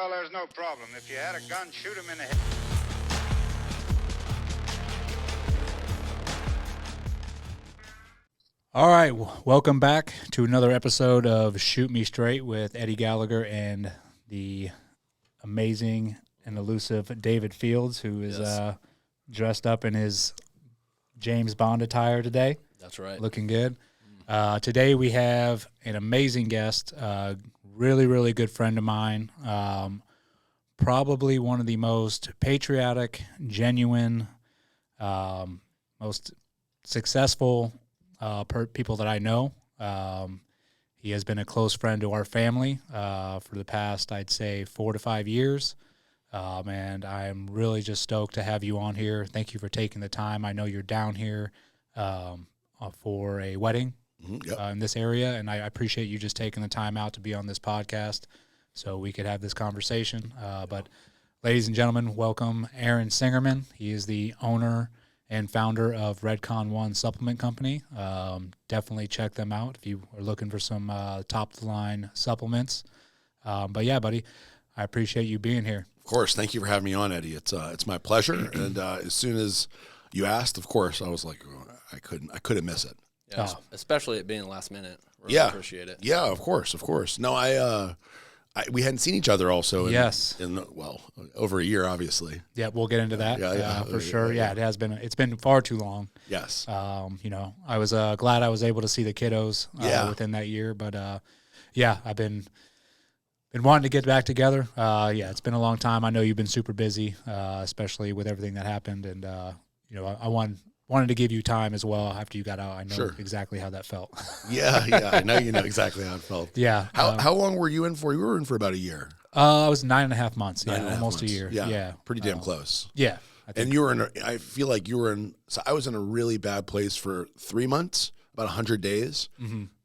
Well, there's no problem. If you had a gun, shoot him in the head. All right, welcome back to another episode of Shoot Me Straight with Eddie Gallagher and the amazing and elusive David Fields, who is dressed up in his James Bond attire today. That's right. Looking good. Today we have an amazing guest, really, really good friend of mine, probably one of the most patriotic, genuine, most successful people that I know. He has been a close friend to our family for the past, I'd say, 4 to 5 years. And I'm really just stoked to have you on here. Thank you for taking the time. I know you're down here for a wedding in this area, and I appreciate you just taking the time out to be on this podcast so we could have this conversation. But ladies and gentlemen, welcome Aaron Singerman. He is the owner and founder of Redcon One Supplement Company. Definitely check them out if you are looking for some top-of-the-line supplements. But yeah, buddy, I appreciate you being here. Of course. Thank you for having me on, Eddie. It's my pleasure. And as soon as you asked, of course, I was like, I couldn't miss it. Yeah, especially it being last minute. Really appreciate it. Yeah, of course. No, we hadn't seen each other also in over a year, obviously. Yeah, we'll get into that for sure. Yeah, it's been far too long. Yes. I was glad I was able to see the kiddos within that year, but I've been wanting to get back together. It's been a long time. I know you've been super busy, especially with everything that happened, and I wanted to give you time as well after you got out. I know exactly how that felt. Yeah, I know you know exactly how it felt. Yeah. How long were you in for? You were in for about a year. I was 9.5 months. Almost a year. Yeah. Pretty damn close. Yeah. And you were I feel like you were so I was in a really bad place for 3 months, about 100 days,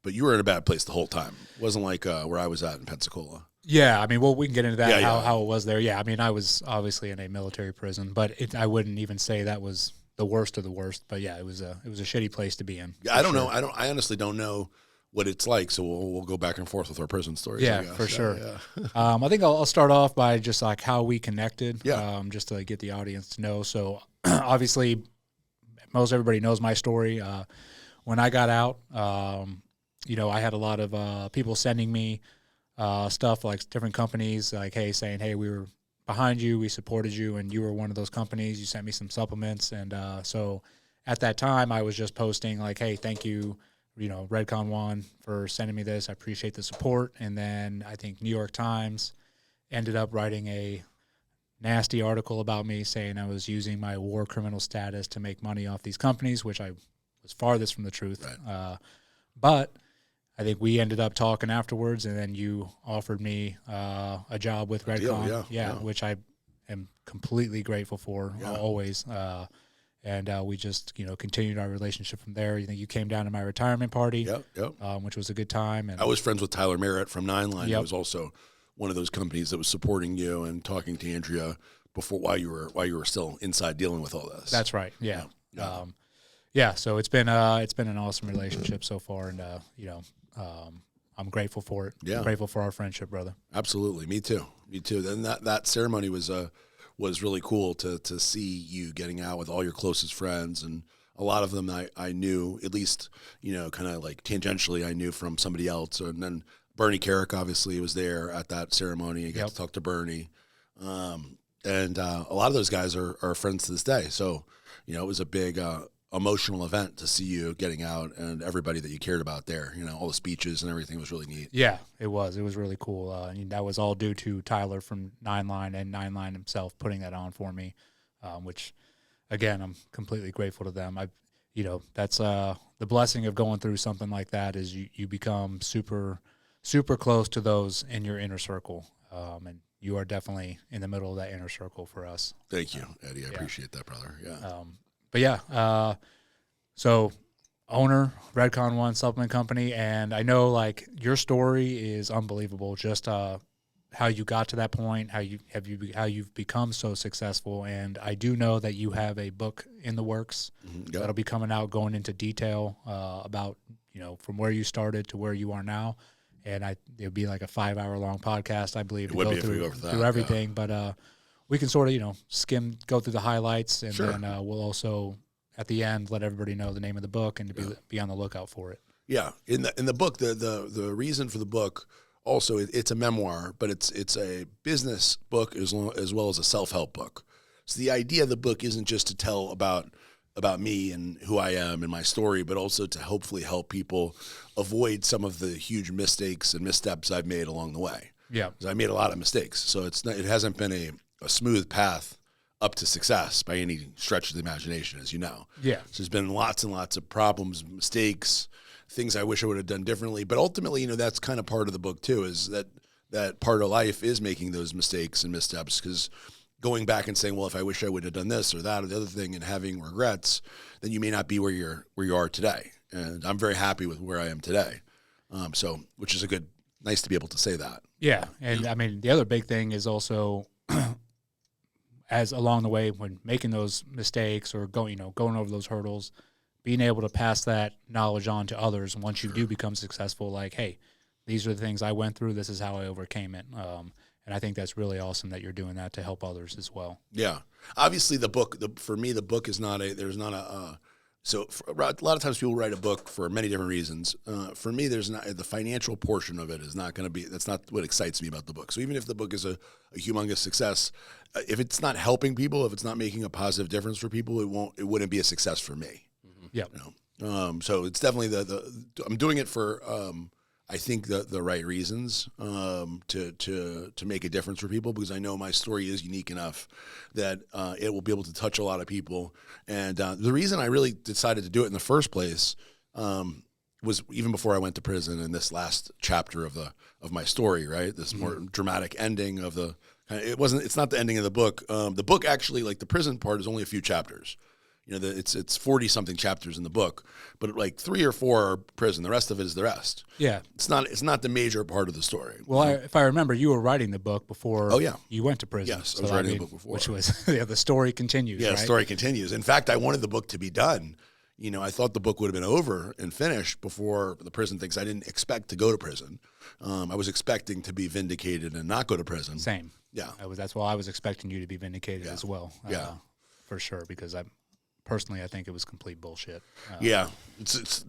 but you were in a bad place the whole time. It wasn't like where I was at in Pensacola. Yeah, I mean, we can get into that, how it was there. Yeah, I mean, I was obviously in a military prison, but I wouldn't even say that was the worst of the worst. But yeah, it was a shitty place to be in. Yeah, I don't know. I honestly don't know what it's like, so we'll go back and forth with our prison stories. Yeah, for sure. Yeah. I think I'll start off by just like how we connected. Yeah. Just to get the audience to know. So obviously, most everybody knows my story. When I got out, I had a lot of people sending me stuff, like different companies, like, saying, hey, we were behind you, we supported you, and you were one of those companies. You sent me some supplements, and so at that time, I was just posting like, hey, thank you, Redcon One for sending me this. I appreciate the support. And then I think New York Times ended up writing a nasty article about me saying I was using my war criminal status to make money off these companies, which I was farthest from the truth. Right. But I think we ended up talking afterwards, and then you offered me a job with Redcon, which I am completely grateful for always. And we just, continued our relationship from there. You came down to my retirement party, which was a good time. And I was friends with Tyler Merritt from Nine Line. He was also one of those companies that was supporting you and talking to Andrea while you were still inside dealing with all this. That's right. Yeah. So it's been an awesome relationship so far, and I'm grateful for it. Yeah. I'm grateful for our friendship, brother. Absolutely. Me too. Then that ceremony was really cool to see you getting out with all your closest friends, and a lot of them I knew, at least, kind of like tangentially I knew from somebody else. And then Bernie Carrick obviously was there at that ceremony. I got to talk to Bernie. And a lot of those guys are friends to this day. So, it was a big emotional event to see you getting out and everybody that you cared about there. All the speeches and everything was really neat. Yeah, it was. It was really cool. That was all due to Tyler from Nine Line and Nine Line himself putting that on for me, which, again, I'm completely grateful to them. That's the blessing of going through something like that is you become super, super close to those in your inner circle. And you are definitely in the middle of that inner circle for us. Thank you, Eddie. I appreciate that, brother. Yeah. So owner, Redcon One Supplement Company, and I know, like, your story is unbelievable, just how you got to that point, how you've become so successful, and I do know that you have a book in the works that'll be coming out, going into detail about, from where you started to where you are now, and it'd be like a 5-hour long podcast, I believe, It would be if we go for that, through everything. But we can sort of, go through the highlights, and Sure. then we'll also at the end let everybody know the name of the book and to be on the lookout for it. Yeah, in the book, the reason for the book also, it's a memoir, but it's a business book as well as a self-help book. So the idea of the book isn't just to tell about me and who I am and my story, but also to hopefully help people avoid some of the huge mistakes and missteps I've made along the way. Yeah, 'Cause I made a lot of mistakes, so it hasn't been a smooth path up to success by any stretch of the imagination, as you know. Yeah. So there's been lots and lots of problems, mistakes, things I wish I would have done differently. But ultimately, that's kind of part of the book too, is that part of life is making those mistakes and missteps, because going back and saying, well, if I wish I would have done this or that or the other thing, and having regrets, then you may not be where you are today. And I'm very happy with where I am today. So, which is nice to be able to say that. Yeah, and I mean the other big thing is also as along the way when making those mistakes or going over those hurdles, being able to pass that knowledge on to others once you do become successful. Like, hey, these are the things I went through. This is how I overcame it. And I think that's really awesome that you're doing that to help others as well. Yeah. Obviously, for me, the book is not so a lot of times people write a book for many different reasons. For me, there's not the financial portion of it is not going to be, that's not what excites me about the book. So even if the book is a humongous success, if it's not helping people, if it's not making a positive difference for people, it wouldn't be a success for me. Mm-hmm. Yeah. So it's definitely I'm doing it for, I think the right reasons to make a difference for people, because I know my story is unique enough that it will be able to touch a lot of people. And the reason I really decided to do it in the first place was even before I went to prison, in this last chapter of my story, right? This more dramatic ending of it's not the ending of the book. The book actually, like the prison part, is only a few chapters. It's 40 something chapters in the book, but like 3 or 4 are prison. The rest of it is the rest. Yeah. It's not the major part of the story. Well, if I remember, you were writing the book before you went to prison. Yes, I was writing the book before. Which was, the story continues, Yeah, right? the story continues. In fact, I wanted the book to be done. I thought the book would have been over and finished before the prison things. I didn't expect to go to prison. I was expecting to be vindicated and not go to prison. Same. Yeah. That's why I was expecting you to be vindicated as well. Yeah. For sure, because personally, I think it was complete bullshit. Yeah, it's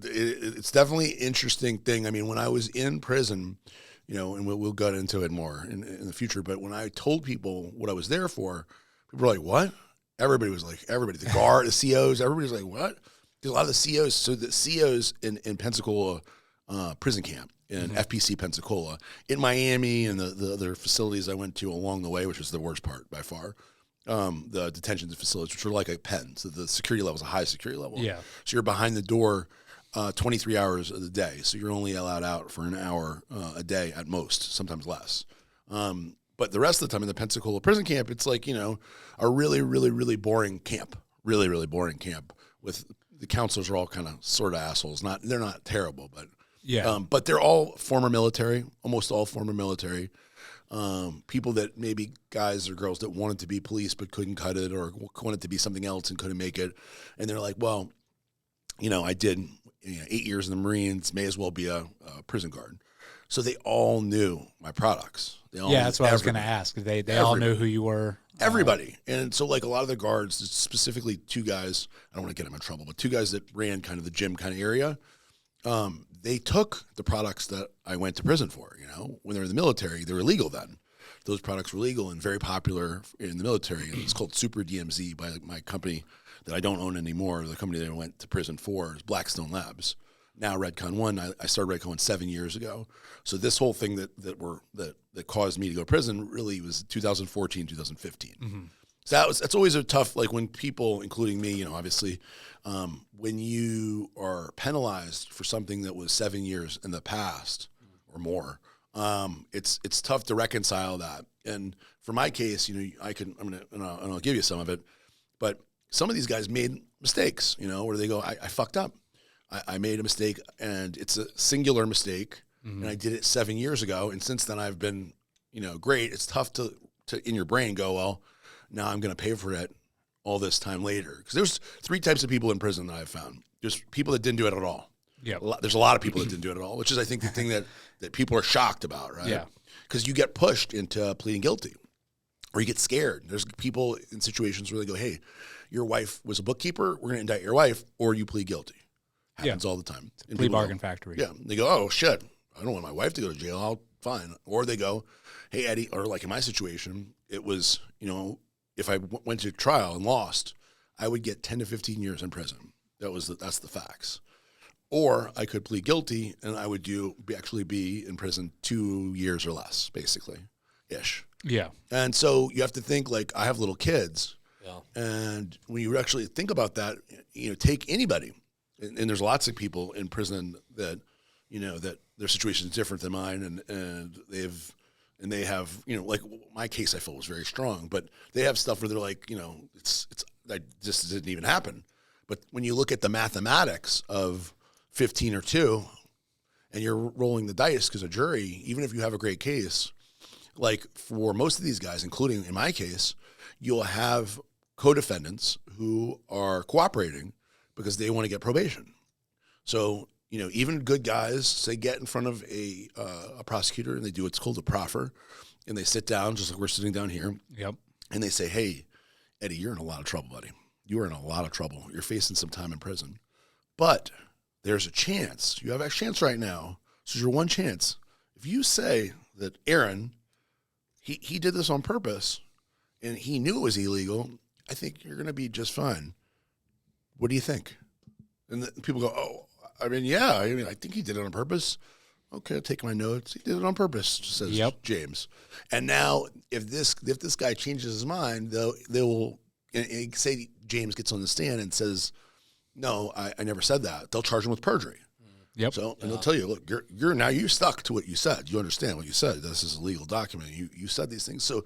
definitely an interesting thing. I mean, when I was in prison, and we'll get into it more in the future, but when I told people what I was there for, people were like, what? Everybody was like, the guard, the COs, everybody's like, what? Because a lot of the COs, so the COs in Pensacola prison camp, in FPC Pensacola, in Miami, and the other facilities I went to along the way, which was the worst part by far, the detention facilities, which are like a pen. So the security level is a high security level. Yeah. So you're behind the door 23 hours of the day. So you're only allowed out for an hour a day at most, sometimes less. But the rest of the time in the Pensacola prison camp, it's like, a really, really, really boring camp. Really, really boring camp. With the counselors are all kind of sort of assholes. They're not terrible, but but they're all former military, almost all former military. People that maybe guys or girls that wanted to be police but couldn't cut it, or wanted to be something else and couldn't make it. And they're like, well, I did 8 years in the Marines, may as well be a prison guard. So they all knew my products. That's what I was going to ask. They all knew who you were. Everybody. And so like a lot of the guards, specifically 2 guys, I don't want to get them in trouble, but 2 guys that ran kind of the gym kind of area, they took the products that I went to prison for. When they were in the military, they were illegal then. Those products were legal and very popular in the military. And it's called Super DMZ by my company that I don't own anymore. The company that I went to prison for is Blackstone Labs. Now Redcon 1, I started Redcon 7 years ago. So this whole thing that caused me to go to prison really was 2014, 2015. Mm-hmm. So that's always a tough, like when people, including me, obviously, when you are penalized for something that was 7 years in the past or more, it's tough to reconcile that. And for my case, I'll give you some of it, but some of these guys made mistakes, where they go, I fucked up. I made a mistake, and it's a singular mistake, and I did it 7 years ago, and since then I've been, great. It's tough to in your brain go, well, now I'm going to pay for it all this time later. Because there's 3 types of people in prison that I've found. There's people that didn't do it at all. Yeah. There's a lot of people that didn't do it at all, which is, I think, the thing that people are shocked about, right? Yeah. Because you get pushed into pleading guilty, or you get scared. There's people in situations where they go, hey, your wife was a bookkeeper, we're going to indict your wife, or you plead guilty. Happens all the time. And Plea people bargain go, factory. Yeah. They go, oh, shit, I don't want my wife to go to jail. I'll fine. Or they go, hey, Eddie, or like in my situation, it was, if I went to trial and lost, I would get 10 to 15 years in prison. That's the facts. Or I could plead guilty and I would actually be in prison 2 years or less, basically, ish. Yeah. And so you have to think, like, I have little kids. Yeah. And when you actually think about that, take anybody. And there's lots of people in prison that, that their situation is different than mine. And they have, like my case I felt was very strong, but they have stuff where they're like, it's that just didn't even happen. But when you look at the mathematics of 15 or 2, and you're rolling the dice, because a jury, even if you have a great case, like for most of these guys, including in my case, you'll have co-defendants who are cooperating because they want to get probation. So, even good guys, they get in front of a prosecutor and they do what's called a proffer, and they sit down just like we're sitting down here. Yep. And they say, hey, Eddie, you're in a lot of trouble, buddy. You are in a lot of trouble. You're facing some time in prison. But there's a chance. You have a chance right now. This is your one chance. If you say that Aaron, he did this on purpose and he knew it was illegal, I think you're going to be just fine. What do you think? And people go, oh, I think he did it on purpose. Okay, I'll take my notes. He did it on purpose, says James. And now if this guy changes his mind, they will say James gets on the stand and says, no, I never said that. They'll charge him with perjury. Yep. So, and they'll tell you, look, you're now you stuck to what you said. You understand what you said. This is a legal document. You said these things. So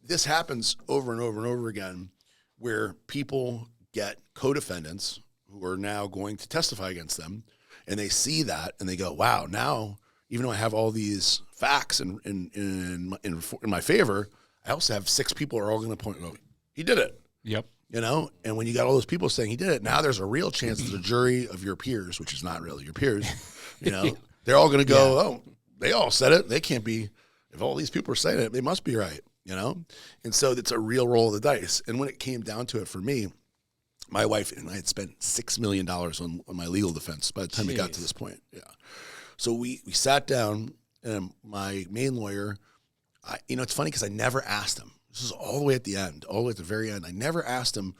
this happens over and over and over again, where people get co-defendants who are now going to testify against them, and they see that and they go, wow, now, even though I have all these facts in my favor, I also have 6 people who are all going to point, oh, he did it. Yep. And when you got all those people saying he did it, now there's a real chance that the jury of your peers, which is not really your peers, they're all going to go, oh, they all said it. They can't be, if all these people are saying it, they must be right, And so it's a real roll of the dice. And when it came down to it for me, my wife and I had spent $6 million on my legal defense by the time we got to this point. Yeah. So we sat down, and my main lawyer, it's funny because I never asked him. This is all the way at the end, all the way at the very end. I never asked him,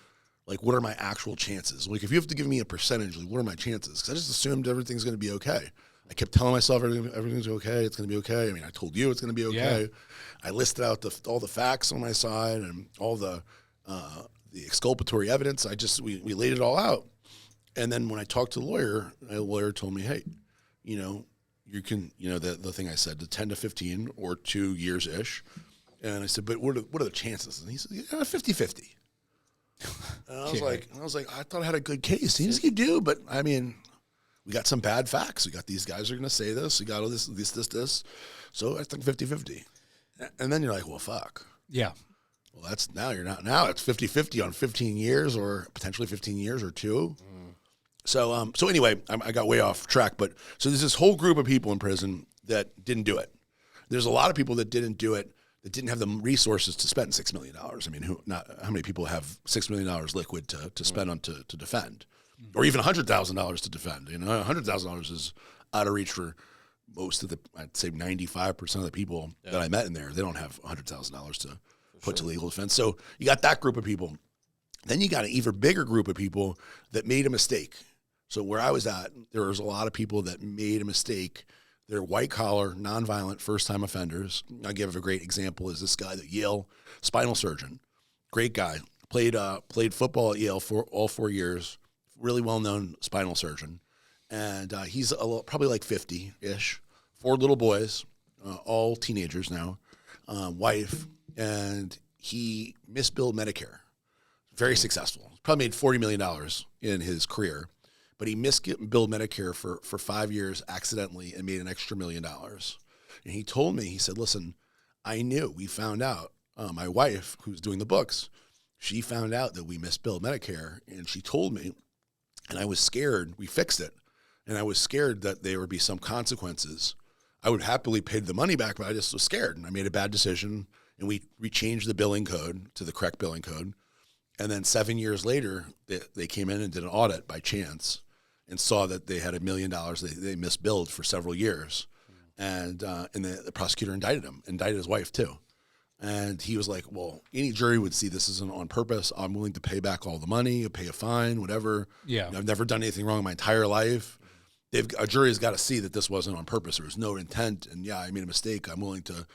like, what are my actual chances? Like, if you have to give me a percentage, like, what are my chances? Because I just assumed everything's going to be okay. I kept telling myself everything's okay. It's going to be okay. I mean, I told you it's going to be okay. Yeah. I listed out all the facts on my side and all the exculpatory evidence. We laid it all out. And then when I talked to the lawyer told me, hey, you can, the thing I said, the 10 to 15 or 2 years-ish. And I said, but what are the chances? And he said, 50-50. And I was like, I thought I had a good case. He said, you do, but I mean, we got some bad facts. We got these guys are going to say this. We got all this. So I think 50-50. And then you're like, well, fuck. Yeah. Well, now it's 50-50 on 15 years or potentially 15 years or 2. So anyway, I got way off track, but so there's this whole group of people in prison that didn't do it. There's a lot of people that didn't do it, that didn't have the resources to spend $6 million. I mean, how many people have $6 million liquid to spend on to defend, or even $100,000 to defend? $100,000 is out of reach for most of I'd say 95% of the people that I met in there. They don't have $100,000 to put to legal defense. So you got that group of people. Then you got an even bigger group of people that made a mistake. So where I was at, there was a lot of people that made a mistake. They're white-collar, nonviolent, first-time offenders. I'll give a great example is this guy at Yale, spinal surgeon. Great guy. Played football at Yale for all 4 years. Really well-known spinal surgeon. And he's probably like 50-ish. 4 little boys, all teenagers now, wife. And he misbilled Medicare. Very successful. Probably made $40 million in his career. But he misbilled Medicare for 5 years accidentally and made an extra $1 million. And he told me, he said, listen, we found out, my wife, who's doing the books, she found out that we misbilled Medicare, and she told me, and I was scared. We fixed it. and I was scared that there would be some consequences. I would happily pay the money back, but I just was scared, and I made a bad decision, and we changed the billing code to the correct billing code. And then 7 years later, they came in and did an audit by chance and saw that they had $1 million they misbilled for several years. And the prosecutor indicted him, indicted his wife too. And he was like, well, any jury would see this isn't on purpose. I'm willing to pay back all the money, pay a fine, whatever. Yeah. I've never done anything wrong in my entire life. A jury has got to see that this wasn't on purpose. There was no intent. And yeah, I made a mistake. I'm willing to,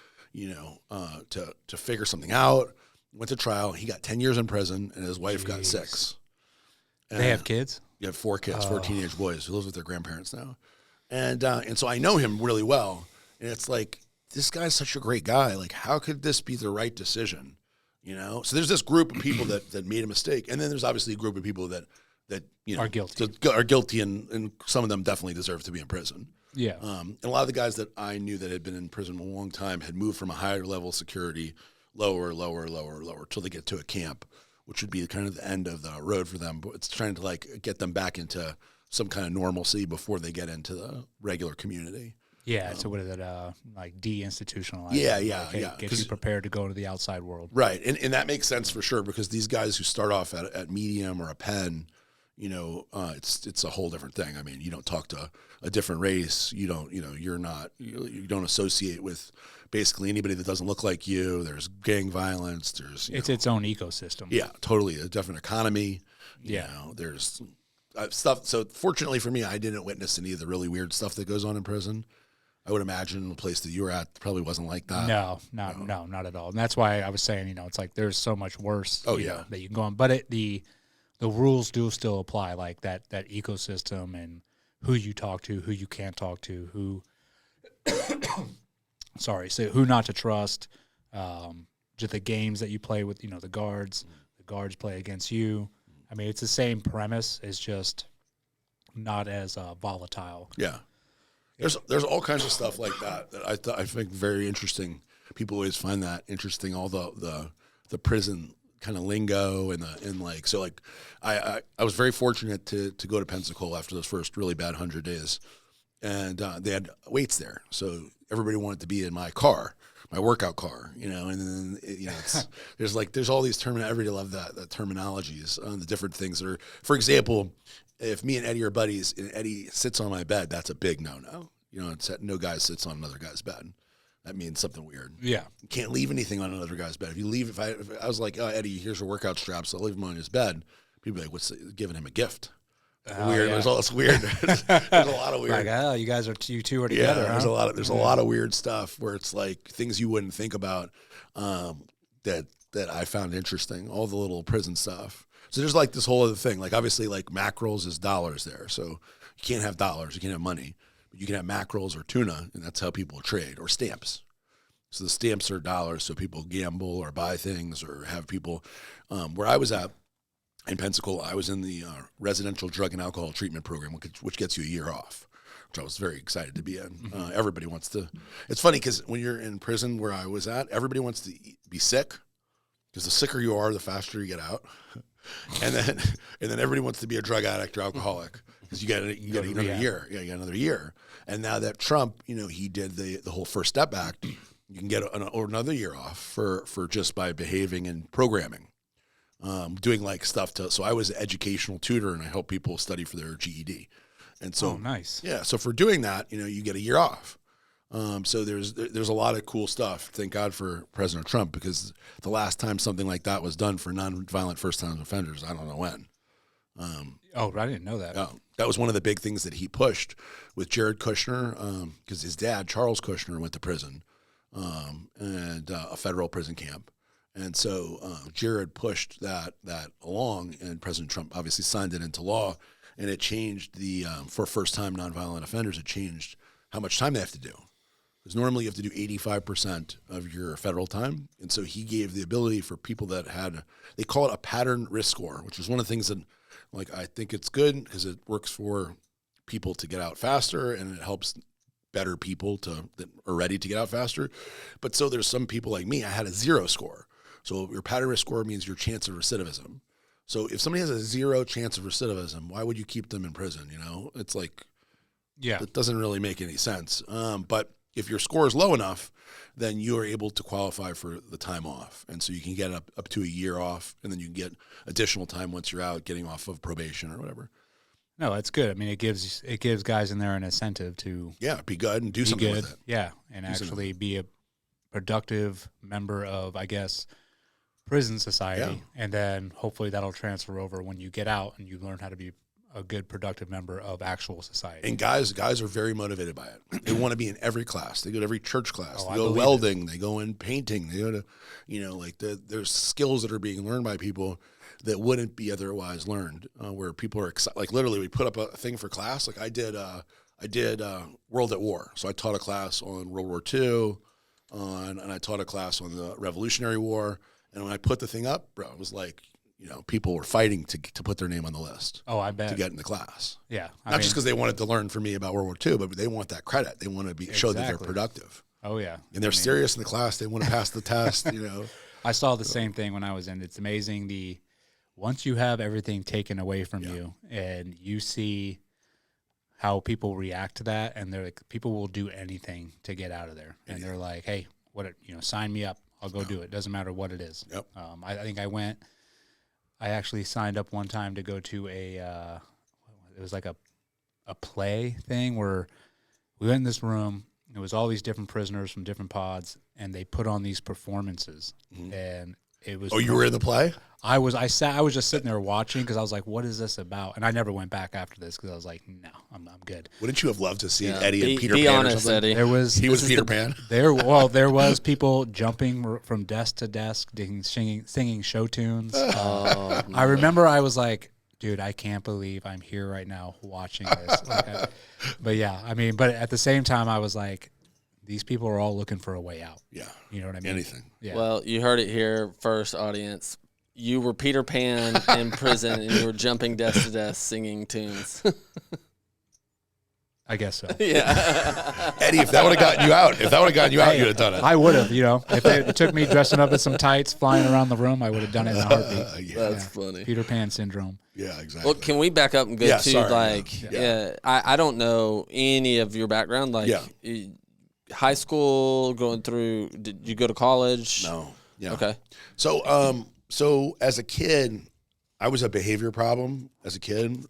to figure something out. Went to trial. He got 10 years in prison, and his wife got 6. And they have kids? You have 4 kids, 4 teenage boys who lives with their grandparents now. And so I know him really well. And it's like, this guy's such a great guy. Like, how could this be the right decision? So there's this group of people that made a mistake. And then there's obviously a group of people that are guilty. Are guilty, and some of them definitely deserve to be in prison. Yeah. And a lot of the guys that I knew that had been in prison a long time had moved from a higher level of security, lower, till they get to a camp, which would be kind of the end of the road for them. But it's trying to like get them back into some kind of normalcy before they get into the regular community. Yeah, so what is it, like deinstitutionalized? Yeah. Get you prepared to go to the outside world. Right, and that makes sense for sure, because these guys who start off at medium or a pen, it's a whole different thing. I mean, you don't talk to a different race. You don't, you don't associate with basically anybody that doesn't look like you. There's gang violence. There's it's its own ecosystem. Yeah, totally, a different economy. There's stuff. So fortunately for me, I didn't witness any of the really weird stuff that goes on in prison. I would imagine the place that you were at probably wasn't like that. No, not at all. And that's why I was saying, it's like there's so much worse. That you can go on, but the rules do still apply, like that ecosystem and who you talk to, who you can't talk to, who, who not to trust, just the games that you play with, the guards play against you. I mean, it's the same premise. It's just not as volatile. Yeah. There's all kinds of stuff like that I think very interesting. People always find that interesting. All the prison kind of lingo and I was very fortunate to go to Pensacola after those first really bad 100 days, and they had weights there, so everybody wanted to be in my car, my workout car, and then there's all these everybody love that terminologies on the different things that are, for example, if me and Eddie are buddies and Eddie sits on my bed, that's a big no-no. No guy sits on another guy's bed. That means something weird. Yeah. You can't leave anything on another guy's bed. If you leave, if I was like, oh, Eddie, here's your workout straps, so I'll leave them on his bed, people be like, what's giving him a gift? Weird. Yeah. It's weird. There's a lot of weird. Like, you two are together. Yeah, huh? there's a lot of weird stuff where it's like things you wouldn't think about that I found interesting. All the little prison stuff. So there's like this whole other thing. Like obviously, like mackerels is dollars there. So you can't have dollars. You can't have money. But you can have mackerels or tuna, and that's how people trade, or stamps. So the stamps are dollars, so people gamble or buy things or have people. Where I was at in Pensacola, I was in the residential drug and alcohol treatment program, which gets you a year off, which I was very excited to be in. Mm-hmm. Everybody wants to. It's funny because when you're in prison where I was at, everybody wants to be sick, because the sicker you are, the faster you get out. And then everybody wants to be a drug addict or alcoholic, because you get another year. Yeah, you got another year. And now that Trump, he did the whole First Step Act, you can get another year off for just by behaving and programming, doing like stuff so I was an educational tutor, and I help people study for their GED. And so, nice. Yeah. So for doing that, you get a year off. So there's a lot of cool stuff. Thank God for President Trump, because the last time something like that was done for nonviolent first-time offenders, I don't know when. I didn't know that. That was one of the big things that he pushed with Jared Kushner, because his dad, Charles Kushner, went to prison, and a federal prison camp. And so Jared pushed that along, and President Trump obviously signed it into law, and it changed for first-time nonviolent offenders, it changed how much time they have to do. Because normally you have to do 85% of your federal time. And so he gave the ability for people that they call it a pattern risk score, which is one of the things that, I think it's good because it works for people to get out faster, and it helps better people that are ready to get out faster. But so there's some people like me, I had a 0 score. So your pattern risk score means your chance of recidivism. So if somebody has a 0 chance of recidivism, why would you keep them in prison? It's like, Yeah. It doesn't really make any sense. But if your score is low enough, then you are able to qualify for the time off. And so you can get up to a year off, and then you can get additional time once you're out getting off of probation or whatever. No, that's good. I mean, it gives guys in there an incentive to be good and do something with it. Yeah, and actually be a productive member of, I guess, prison society, and then hopefully that'll transfer over when you get out and you learn how to be a good, productive member of actual society. And guys are very motivated by it. They want to be in every class. They go to every church class. They go believe welding. They go in painting. They go to, there's skills that are being learned by people that wouldn't be otherwise learned. Where people are excited. Like literally, we put up a thing for class. Like I did World at War. So I taught a class on World War II, and I taught a class on the Revolutionary War. And when I put the thing up, bro, it was like, people were fighting to put their name on the list. Oh, I bet. To get in the class. Yeah. Not just because they wanted to learn from me about World War II, but they want that credit. They want to show that they're productive. Oh, yeah. And they're serious in the class. They want to pass the test, I saw the same thing when I was in. It's amazing once you have everything taken away from you and you see how people react to that, and they're like, people will do anything to get out of there. And they're like, hey, sign me up. I'll go do it. Doesn't matter what it is. Yep. I think I actually signed up one time to go to it was like a play thing where we went in this room. It was all these different prisoners from different pods, and they put on these performances. And it was. Oh, you were in the play? I was just sitting there watching because I was like, what is this about? And I never went back after this because I was like, no, I'm good. Wouldn't you have loved to see Eddie and Peter Be Pan honest, or something? Eddie. He was Peter Pan? There was people jumping from desk to desk, singing show tunes. I remember I was like, dude, I can't believe I'm here right now watching this. But at the same time, I was like, these people are all looking for a way out. Yeah. You know what I mean? Anything. Yeah. Well, you heard it here first, audience. You were Peter Pan in prison, and you were jumping desk to desk singing tunes. I guess so. Yeah. Eddie, if that would have gotten you out, you'd have done it. I would have, If it took me dressing up in some tights, flying around the room, I would have done it in a heartbeat. That's funny. Peter Pan syndrome. Yeah, exactly. Well, can we back up and go to, I don't know any of your background. High school, going through, did you go to college? No. Yeah. Okay. So as a kid, I was a behavior problem as a kid,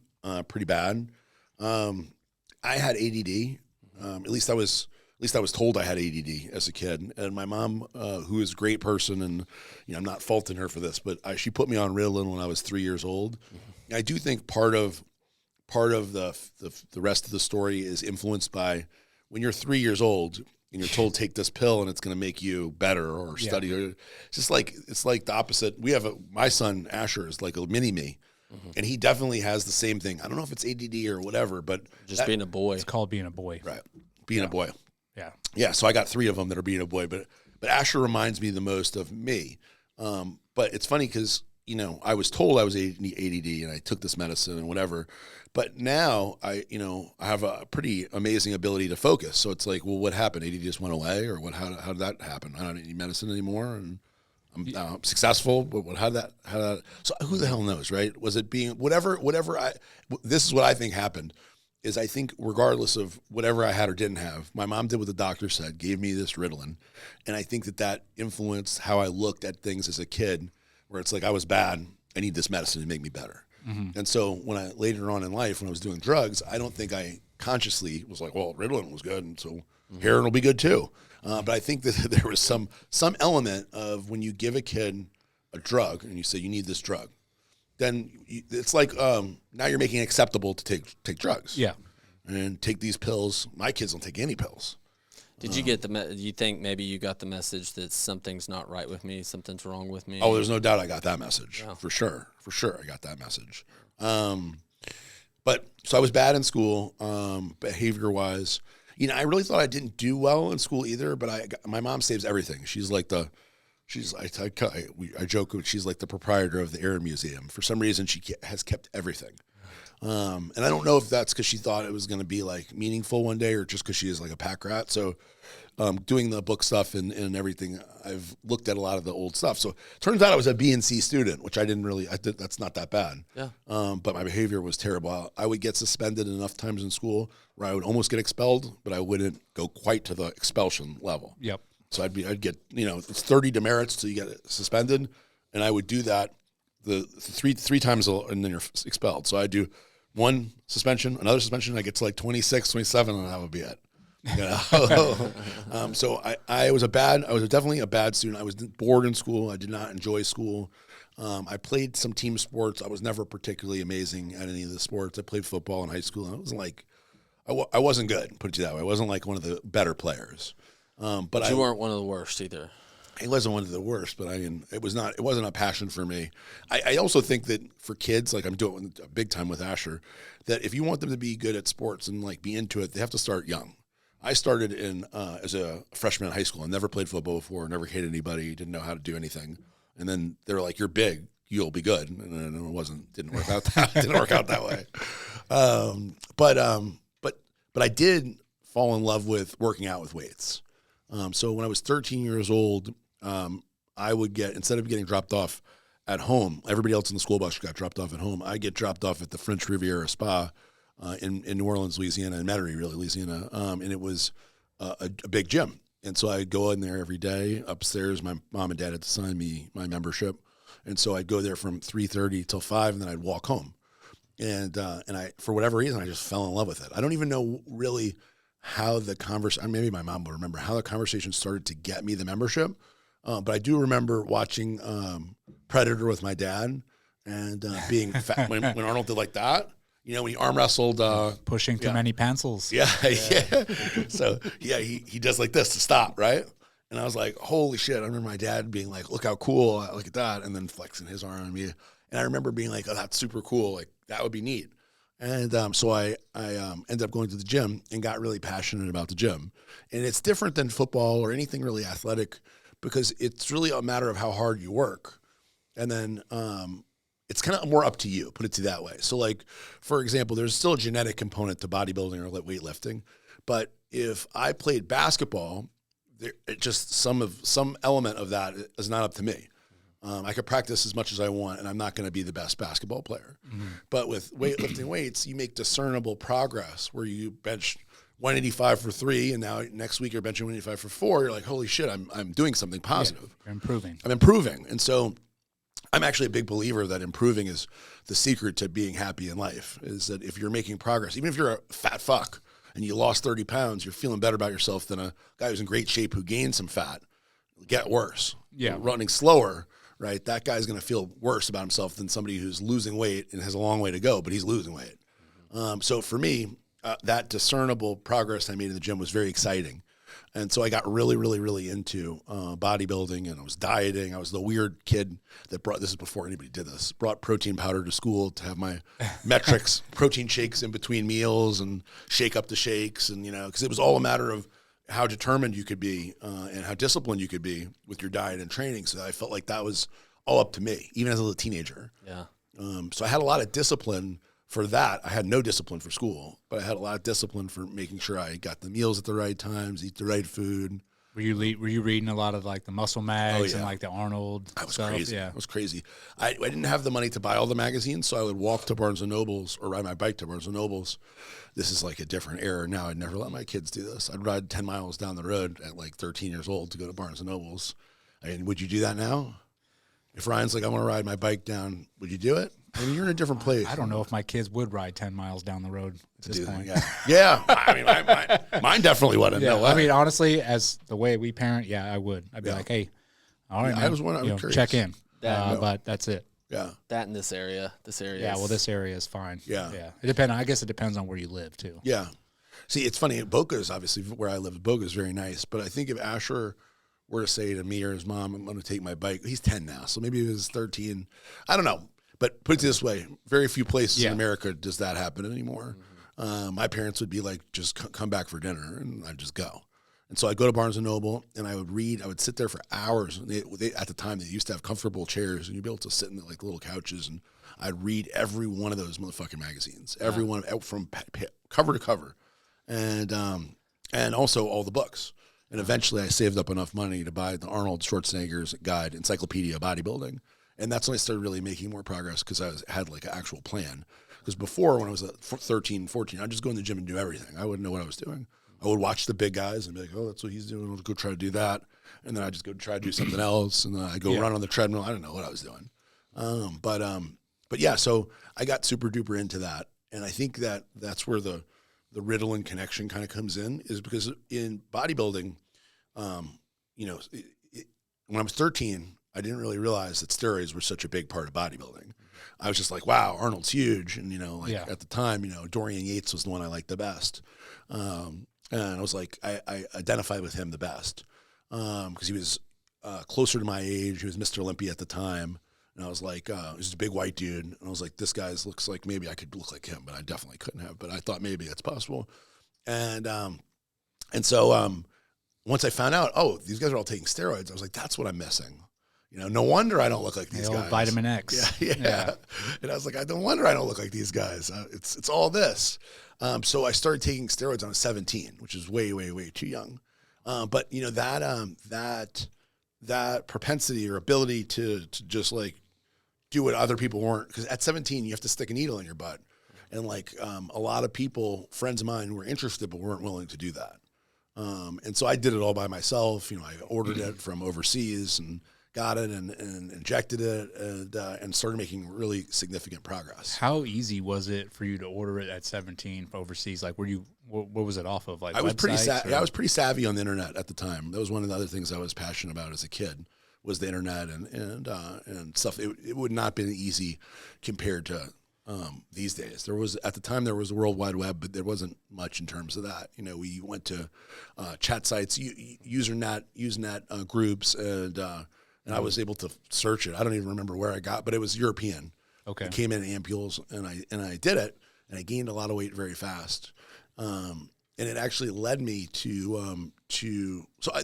pretty bad. I had ADD. At least I was told I had ADD as a kid. And my mom, who is a great person, and I'm not faulting her for this, but she put me on Ritalin when I was 3 years old. I do think part of the rest of the story is influenced by when you're 3 years old and you're told take this pill and it's going to make you better or study. It's like the opposite. We have my son Asher is like a mini me. And he definitely has the same thing. I don't know if it's ADD or whatever, but just being a boy. It's called being a boy. Right. Being a boy. Yeah. Yeah. So I got 3 of them that are being a boy, but Asher reminds me the most of me. But it's funny because, I was told I was ADD and I took this medicine and whatever, but now I have a pretty amazing ability to focus. So it's like, well, what happened? ADD just went away, or what? How did that happen? I don't need medicine anymore. And I'm successful, but how did that? So who the hell knows, right? Was it being whatever? This is what I think happened. Is I think regardless of whatever I had or didn't have, my mom did what the doctor said, gave me this Ritalin, and I think that influenced how I looked at things as a kid. Where it's like I was bad, I need this medicine to make me better. And so when I later on in life, when I was doing drugs, I don't think I consciously was like, well, Ritalin was good, and so heroin will be good too. But I think that there was some element of when you give a kid a drug and you say you need this drug, then it's like now you're making it acceptable to take drugs. Yeah. And take these pills. My kids don't take any pills. Did you get you think maybe you got the message that something's not right with me, something's wrong with me? Oh, there's no doubt I got that message. For sure I got that message. But so I was bad in school, behavior-wise. I really thought I didn't do well in school either, but my mom saves everything. I joke, she's like the proprietor of the Air Museum. For some reason, she has kept everything. And I don't know if that's because she thought it was going to be like meaningful one day or just because she is like a pack rat. So doing the book stuff and everything, I've looked at a lot of the old stuff. So it turns out I was a B and C student, which I didn't really, that's not that bad. Yeah. But my behavior was terrible. I would get suspended enough times in school where I would almost get expelled, but I wouldn't go quite to the expulsion level. Yep. So I'd get, it's 30 demerits till you get suspended. And I would do that the three times and then you're expelled. So I do one suspension, another suspension. I get to like 26, 27, and that would be it. So I was definitely a bad student. I was bored in school. I did not enjoy school. I played some team sports. I was never particularly amazing at any of the sports. I played football in high school. And I wasn't like, I wasn't good, put it that way. I wasn't like one of the better players. But you weren't one of the worst either. I wasn't one of the worst, but it wasn't a passion for me. I also think that for kids, like I'm doing big time with Asher, that if you want them to be good at sports and like be into it, they have to start young. I started as a freshman in high school. I never played football before, never hated anybody, didn't know how to do anything. And then they were like, "You're big, you'll be good." And then it didn't work out that way. But I did fall in love with working out with weights. So when I was 13 years old, I would instead of getting dropped off at home, everybody else in the school bus got dropped off at home. I get dropped off at the French Riviera Spa in New Orleans, Louisiana, in Metairie, really, Louisiana. And it was a big gym. And so I'd go in there every day upstairs. My mom and dad had to sign me my membership. And so I'd go there from 3:30 till 5, and then I'd walk home. And I, for whatever reason, I just fell in love with it. I don't even know really how the conversation, maybe my mom will remember how the conversation started to get me the membership. But I do remember watching Predator with my dad and being fat when Arnold did like that, when he arm wrestled. Pushing too many pencils. Yeah. So, he does like this to stop, right? And I was like, holy shit. I remember my dad being like, look how cool, look at that. And then flexing his arm on me. And I remember being like, oh, that's super cool. Like, that would be neat. And so I ended up going to the gym and got really passionate about the gym. And it's different than football or anything really athletic because it's really a matter of how hard you work. And then it's kind of more up to you, put it that way. So like, for example, there's still a genetic component to bodybuilding or weightlifting. But if I played basketball, some element of that is not up to me. I could practice as much as I want, and I'm not going to be the best basketball player. Mm-hmm. But with lifting weights, you make discernible progress where you bench 185 for 3, and now next week you're benching 185 for 4. You're like, holy shit, I'm doing something positive. You're improving. I'm improving. And so I'm actually a big believer that improving is the secret to being happy in life, is that if you're making progress, even if you're a fat fuck and you lost 30 pounds, you're feeling better about yourself than a guy who's in great shape who gained some fat. Get worse. Yeah. Running slower. Right, that guy's going to feel worse about himself than somebody who's losing weight and has a long way to go, but he's losing weight. So for me, that discernible progress I made in the gym was very exciting. And so I got really, really, really into bodybuilding, and I was dieting. I was the weird kid that this is before anybody did this, brought protein powder to school to have my metrics, protein shakes in between meals and shake up the shakes. And, because it was all a matter of how determined you could be and how disciplined you could be with your diet and training. So I felt like that was all up to me, even as a teenager. Yeah. So I had a lot of discipline for that. I had no discipline for school, but I had a lot of discipline for making sure I got the meals at the right times, eat the right food. Were you reading a lot of like the muscle mags and like the Arnold stuff? Crazy. Yeah. I was crazy. I didn't have the money to buy all the magazines, so I would walk to Barnes & Noble's or ride my bike to Barnes & Noble's. This is like a different era now. I'd never let my kids do this. I'd ride 10 miles down the road at like 13 years old to go to Barnes & Noble's. And would you do that now? If Ryan's like, I want to ride my bike down, would you do it? I mean, you're in a different place. I don't know if my kids would ride 10 miles down the road at this point. Yeah. I mean, mine definitely wouldn't. Yeah. No way. I mean, honestly, as the way we parent, I would. I'd be like, hey, all right, man, I was curious. check in. But that's it. Yeah. That in this area. Yeah, well, this area is fine. Yeah. I guess it depends on where you live, too. Yeah. See, it's funny. Boca is obviously where I live. Boca is very nice. But I think if Asher were to say to me or his mom, I'm going to take my bike. He's 10 now, so maybe he was 13. I don't know. But put it this way, very few places in America does that happen anymore. Mm-hmm. My parents would be like, just come back for dinner, and I'd just go. And so I'd go to Barnes & Noble, and I would read. I would sit there for hours. They, at the time, they used to have comfortable chairs, and you'd be able to sit in the, like little couches, and I'd read every one of those motherfucking magazines, every one from cover to cover, and also all the books. And eventually I saved up enough money to buy the Arnold Schwarzenegger's guide, Encyclopedia of Bodybuilding. And that's when I started really making more progress because had like an actual plan. Because before, when I was 13, 14, I'd just go in the gym and do everything. I wouldn't know what I was doing. I would watch the big guys and be like, oh, that's what he's doing. I'll go try to do that. And then I'd just go try to do something else. And then I'd go run on the treadmill. I didn't know what I was doing. But yeah, so I got super duper into that. And I think that's where the Ritalin connection kind of comes in, is because in bodybuilding, you know, when I was 13, I didn't really realize that steroids were such a big part of bodybuilding. I was just like, wow, Arnold's huge. And, you know, like at the time, you know, Dorian Yates was the one I liked the best. And I was like, I identified with him the best because he was closer to my age. He was Mr. Olympia at the time. And I was like, he was a big white dude. And I was like, this guy looks like maybe I could look like him, but I definitely couldn't have. But I thought maybe that's possible. And so once I found out, oh, these guys are all taking steroids, I was like, that's what I'm missing. You know, no wonder I don't look like these guys. Vitamin X. Yeah. And I was like, no wonder I don't look like these guys. It's all this. So I started taking steroids when I was 17, which is way, way, way too young. But you know, that propensity or ability to just like do what other people weren't, because at 17 you have to stick a needle in your butt, and like a lot of people, friends of mine, were interested but weren't willing to do that. And so I did it all by myself. You know, I ordered it from overseas and got it and injected it and started making really significant progress. How easy was it for you to order it at 17 overseas? Like, what was it off of? Like, I was pretty I was pretty savvy on the internet at the time. That was one of the other things I was passionate about as a kid, was the internet and stuff. It would not have been easy compared to these days. At the time there was a World Wide Web, but there wasn't much in terms of that. You know, we went to chat sites, Usenet groups, and I was able to search it. I don't even remember where I got, but it was European. Okay. It came in ampules, and I did it, and I gained a lot of weight very fast. And it actually led me to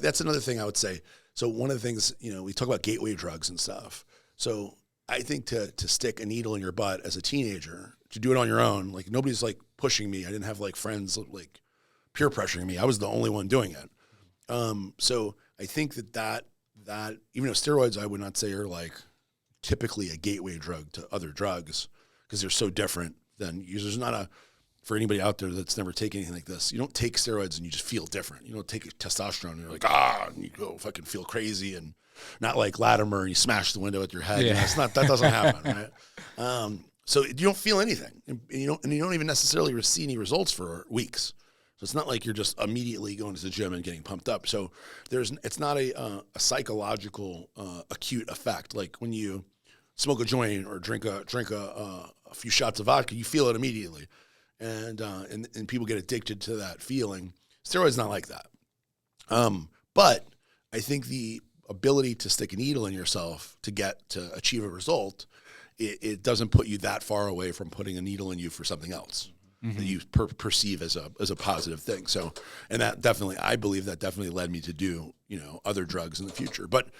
that's another thing I would say. So one of the things, you know, we talk about gateway drugs and stuff. So I think to stick a needle in your butt as a teenager, to do it on your own, like nobody's like pushing me. I didn't have like friends like peer pressuring me. I was the only one doing it. So I think that even though steroids, I would not say are like typically a gateway drug to other drugs, because they're so different than users. For anybody out there that's never taken anything like this, you don't take steroids and you just feel different. You don't take testosterone and you're like, and you go fucking feel crazy, and not like Latimer and you smash the window with your head. Yeah. You know, that doesn't happen, right? So you don't feel anything, and you don't even necessarily see any results for weeks. So it's not like you're just immediately going to the gym and getting pumped up. So it's not a psychological acute effect. Like when you smoke a joint or drink a few shots of vodka, you feel it immediately. And people get addicted to that feeling. Steroids not like that. But I think the ability to stick a needle in yourself to achieve a result, it doesn't put you that far away from putting a needle in you for something else that you perceive as a positive thing. So, and that definitely, I believe that definitely led me to do, you know, other drugs in the future. But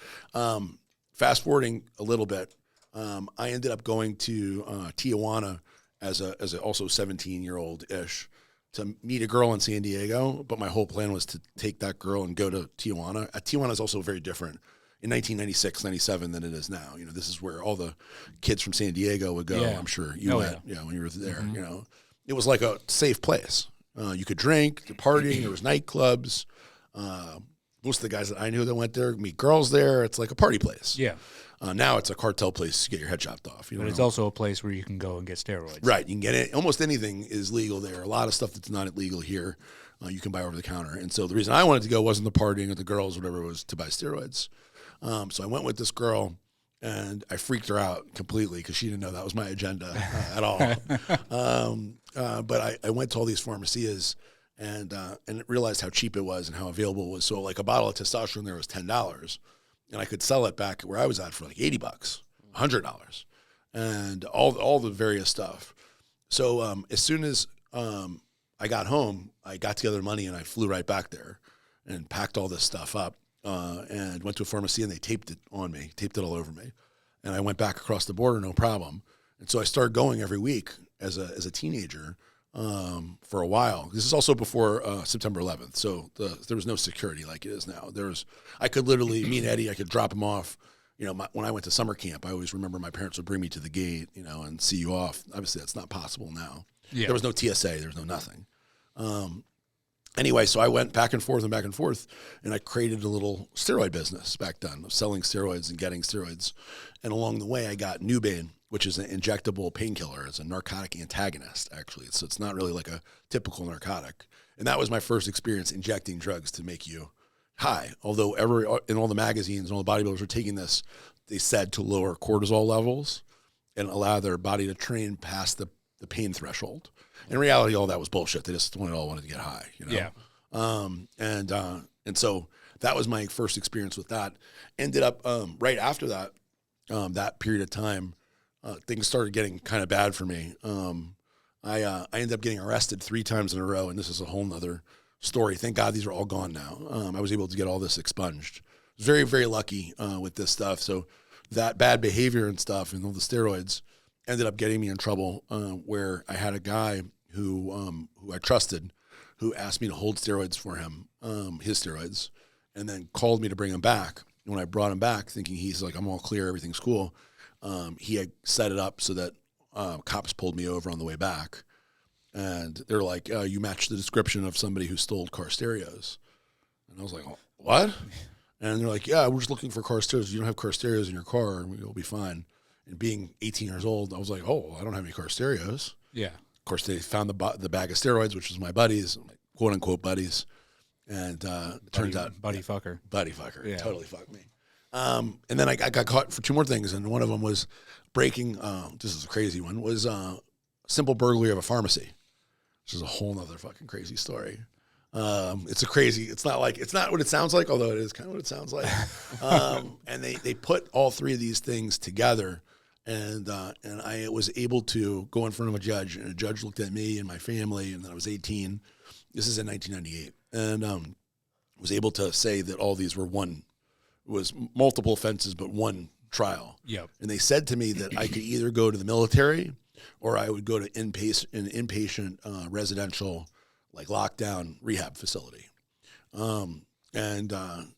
fast forwarding a little bit, I ended up going to Tijuana as a also 17-year-old-ish to meet a girl in San Diego, but my whole plan was to take that girl and go to Tijuana. Tijuana is also very different in 1996, 97 than it is now. You know, this is where all the kids from San Diego would go. Yeah. I'm sure you went, when you were there. You know, it was like a safe place. You could drink, you could party, there was nightclubs. Most of the guys that I knew that went there, meet girls there. It's like a party place. Yeah. Now it's a cartel place to get your head chopped off. But it's also a place where you can go and get steroids. Right. You can get it. Almost anything is legal there. A lot of stuff that's not illegal here, you can buy over the counter. And so the reason I wanted to go wasn't the partying or the girls, whatever it was, to buy steroids. So I went with this girl, and I freaked her out completely because she didn't know that was my agenda at all. But I went to all these pharmacias and realized how cheap it was and how available it was. So like a bottle of testosterone there was $10. And I could sell it back where I was at for like $80, $100, and all the various stuff. So as soon as I got home, I got together money and I flew right back there and packed all this stuff up and went to a pharmacy, and they taped it all over me. And I went back across the border, no problem. And so I started going every week as a teenager for a while. This is also before September 11th, so there was no security like it is now. I could literally, me and Eddie, I could drop him off. You know, when I went to summer camp, I always remember my parents would bring me to the gate, you know, and see you off. Obviously, that's not possible now. Yeah. There was no TSA. There was no nothing. Anyway, so I went back and forth, and I created a little steroid business back then of selling steroids and getting steroids. And along the way, I got Nubane, which is an injectable painkiller. It's a narcotic antagonist, actually. So it's not really like a typical narcotic. And that was my first experience injecting drugs to make you high. Although in all the magazines and all the bodybuilders were taking this, they said to lower cortisol levels and allow their body to train past the pain threshold. In reality, all that was bullshit. They just all wanted to get high, you know? Yeah. And so that was my first experience with that. Ended up right after that, that period of time, things started getting kind of bad for me. I ended up getting arrested 3 times in a row, and this is a whole nother story. Thank God these are all gone now. I was able to get all this expunged. I was very, very lucky with this stuff. So that bad behavior and stuff and all the steroids ended up getting me in trouble where I had a guy who I trusted who asked me to hold steroids for him, his steroids, and then called me to bring him back. And when I brought him back, thinking he's like, I'm all clear, everything's cool, he had set it up so that cops pulled me over on the way back. And they're like, you match the description of somebody who stole car stereos. And I was like, what? And they're like, yeah, we're just looking for car stereos. You don't have car stereos in your car, you'll be fine. And being 18 years old, I was like, oh, I don't have any car stereos. Yeah. Of course, they found the bag of steroids, which was my buddies, quote unquote buddies. And it turns out. Buddy fucker. Yeah. Totally fucked me. And then I got caught for 2 more things. And one of them was breaking, this is a crazy one, was simple burglary of a pharmacy. Which is a whole nother fucking crazy story. It's not what it sounds like, although it is kind of what it sounds like. And they put all 3 of these things together, and I was able to go in front of a judge, and a judge looked at me and my family, and then I was 18. This is in 1998, and was able to say that all these were was multiple offenses, but one trial. Yep. And they said to me that I could either go to the military or I would go to an inpatient residential, like lockdown rehab facility. And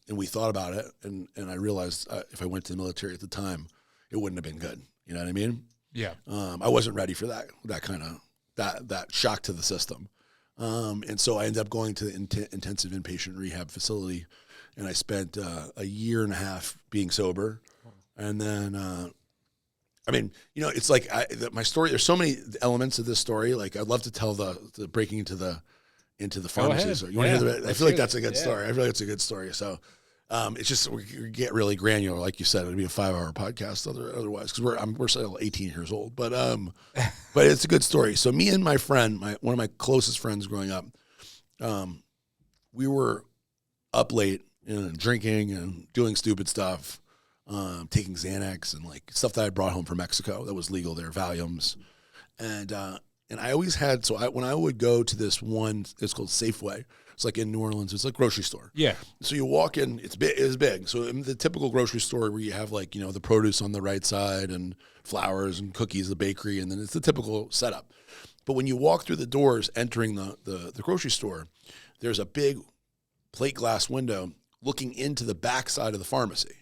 we thought about it, and I realized if I went to the military at the time, it wouldn't have been good. You know what I mean? Yeah. I wasn't ready for that kind of that shock to the system. And so I ended up going to the intensive inpatient rehab facility, and I spent a year and a half being sober. And then, I mean, you know, it's like my story, there's so many elements of this story. Like I'd love to tell the breaking into the pharmacies. You want to hear the, I feel like that's a good story. I feel like it's a good story. So it's just, we get really granular. Like you said, it'd be a 5-hour podcast otherwise, because we're still 18 years old, but it's a good story. So me and my friend, one of my closest friends growing up, we were up late and drinking and doing stupid stuff, taking Xanax and like stuff that I brought home from Mexico that was legal there, Valiums. And I always had, when I would go to this one, it's called Safeway. It's like in New Orleans. It's like a grocery store. Yeah. So you walk in, it's big. So in the typical grocery store where you have like, you know, the produce on the right side and flowers and cookies, the bakery, and then it's the typical setup. But when you walk through the doors entering the grocery store, there's a big plate glass window looking into the back side of the pharmacy.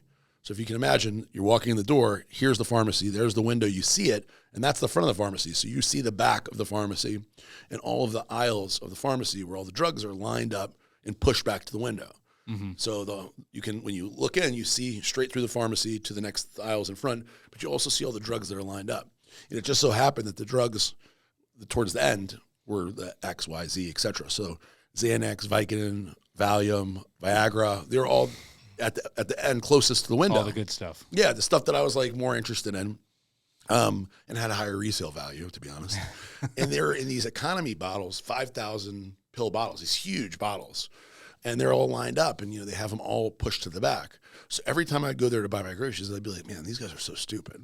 So if you can imagine, you're walking in the door, here's the pharmacy, there's the window, you see it, and that's the front of the pharmacy. So you see the back of the pharmacy and all of the aisles of the pharmacy where all the drugs are lined up and pushed back to the window. Mm-hmm. So when you look in, you see straight through the pharmacy to the next aisles in front, but you also see all the drugs that are lined up. And it just so happened that the drugs towards the end were the X, Y, Z, et cetera. So Xanax, Vicodin, Valium, Viagra, they're all at the end closest to the window. All the good stuff. Yeah, the stuff that I was like more interested in, and had a higher resale value, to be honest. And they're in these economy bottles, 5,000 pill bottles, these huge bottles, and they're all lined up, and you know they have them all pushed to the back. So every time I'd go there to buy my groceries, I'd be like, man, these guys are so stupid.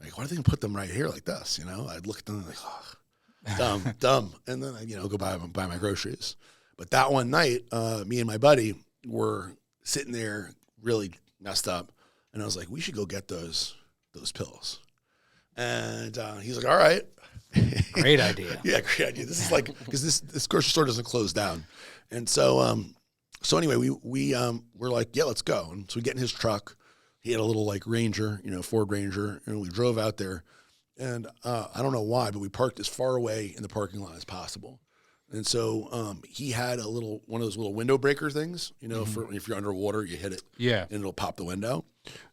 Like, why do they put them right here like this? You know, I'd look at them like, oh, dumb, and then I'd, go buy my groceries. But that one night, me and my buddy were sitting there really messed up, and I was like, we should go get those pills. And he's like, all right. Great idea. Yeah, great idea. This is like, because this grocery store doesn't close down. And so, so anyway, we're like, yeah, let's go. And so we get in his truck. He had a little like Ranger, Ford Ranger, and we drove out there. And I don't know why, but we parked as far away in the parking lot as possible. And so he had one of those little window breaker things, for if you're underwater, you hit it, and it'll pop the window.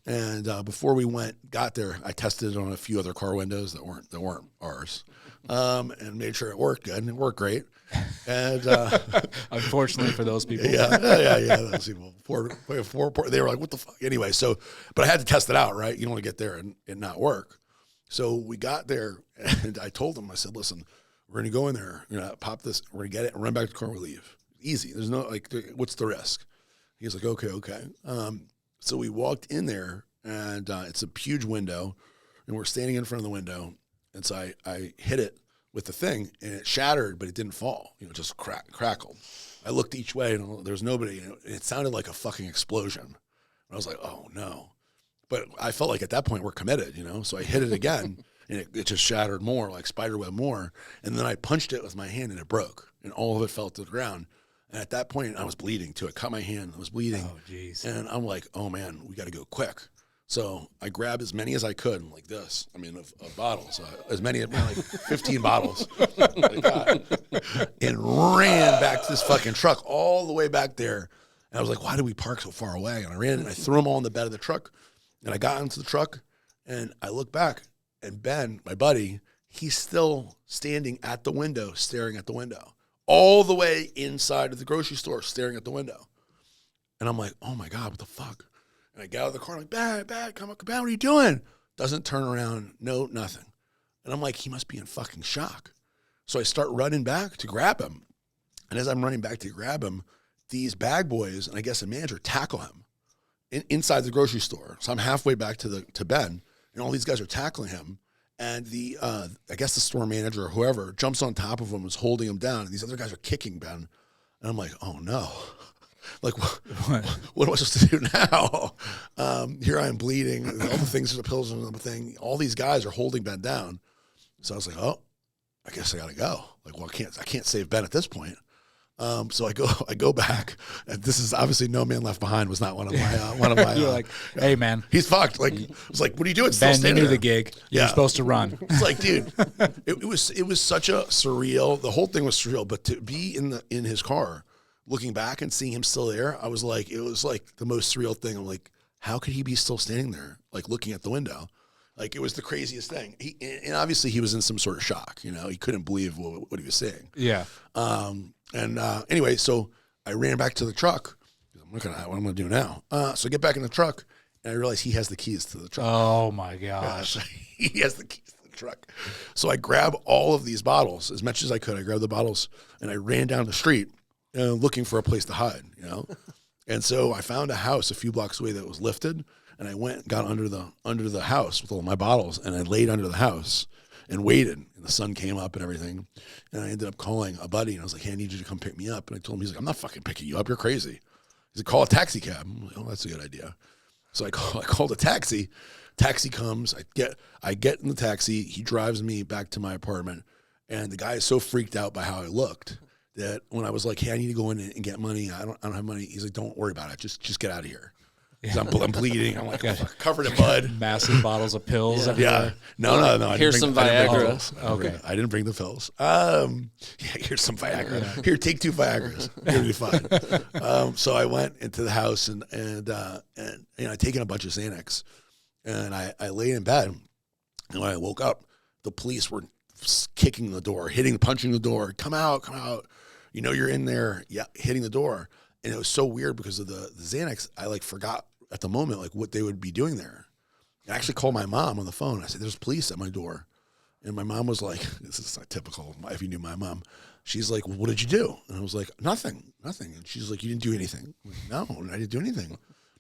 And before we got there, I tested it on a few other car windows that weren't ours, and made sure it worked good, and it worked great. And unfortunately for those people, yeah, those people, poor, they were like, "What the fuck?" Anyway, so but I had to test it out, right? You don't want to get there and not work. So we got there, and I told him, I said, "Listen, we're going to go in there, pop this, we're going to get it, and run back to the car and we leave. Easy. There's no, what's the risk?" He's like, okay. So we walked in there, and it's a huge window, and we're standing in front of the window. And so I hit it with the thing, and it shattered, but it didn't fall. Just crackled. I looked each way, and there was nobody. And it sounded like a fucking explosion. And I was like, oh, no. But I felt like at that point we're committed, So I hit it again. And it just shattered more, like spiderweb more. And then I punched it with my hand, and it broke. And all of it fell to the ground. And at that point, I was bleeding, too. I cut my hand. I was bleeding. Oh, jeez. And I'm like, oh, man, we got to go quick. So I grabbed as many as I could, like this. Of bottles. As many, like 15 bottles. Like that. And ran back to this fucking truck all the way back there. And I was like, why did we park so far away? And I ran and I threw them all in the bed of the truck. And I got into the truck, and I looked back. And Ben, my buddy, he's still standing at the window, staring at the window, all the way inside of the grocery store, staring at the window. And I'm like, oh my God, what the fuck? And I get out of the car, I'm like, Ben, come on, Ben, what are you doing? Doesn't turn around, no, nothing. And I'm like, he must be in fucking shock. So I start running back to grab him. And as I'm running back to grab him, these bag boys, and I guess a manager, tackle him inside the grocery store. So I'm halfway back to Ben. And all these guys are tackling him, and I guess the store manager or whoever jumps on top of him and is holding him down, and these other guys are kicking Ben. And I'm like, oh no, like what am I supposed to do now? Here I am bleeding, all the things, the pills and everything. All these guys are holding Ben down. So I was like, oh, I guess I got to go. Like, well, I can't save Ben at this point. So I go back, and this is obviously No Man Left Behind was not one of my. You're like, hey man, he's fucked. Like, I was like, what are you doing? Ben, you knew the gig. You're supposed to run. It's like, dude, it was such a surreal. The whole thing was surreal, but to be in his car, looking back and seeing him still there, it was like the most surreal thing. I'm like, how could he be still standing there, like looking at the window? Like, it was the craziest thing. And obviously he was in some sort of shock. He couldn't believe what he was seeing. Yeah. Anyway, so I ran back to the truck. I'm looking at what I'm going to do now. So I get back in the truck, and I realize he has the keys to the truck. Oh, my gosh. He has the keys to the truck. So I grab all of these bottles, as much as I could. I grabbed the bottles, and I ran down the street looking for a place to hide, And so I found a house a few blocks away that was lifted, and I went and got under the house with all my bottles, and I laid under the house and waited, and the sun came up and everything. And I ended up calling a buddy, and I was like, hey, I need you to come pick me up. And I told him, he's like, I'm not fucking picking you up. You're crazy. He's like, call a taxi cab. I'm like, oh, that's a good idea. So I called a taxi. Taxi comes. I get in the taxi. He drives me back to my apartment. And the guy is so freaked out by how I looked that when I was like, hey, I need to go in and get money. I don't have money. He's like, don't worry about it. Just get out of here. I'm bleeding. I'm like covered in mud. Massive bottles of pills everywhere. Yeah. No. Here's some Viagra. Okay. I didn't bring the pills. Here's some Viagra. Yeah. Here, take 2 Viagras. You'll be fine. So I went into the house and I'd taken a bunch of Xanax, and I lay in bed. And when I woke up, the police were kicking the door, punching the door. Come out. You're in there. Yeah, hitting the door. And it was so weird because of the Xanax. I forgot at the moment what they would be doing there. I actually called my mom on the phone. I said, there's police at my door. And my mom was like, this is not typical if you knew my mom. She's like, well, what did you do? And I was like, nothing. And she's like, you didn't do anything? I'm like, no, I didn't do anything.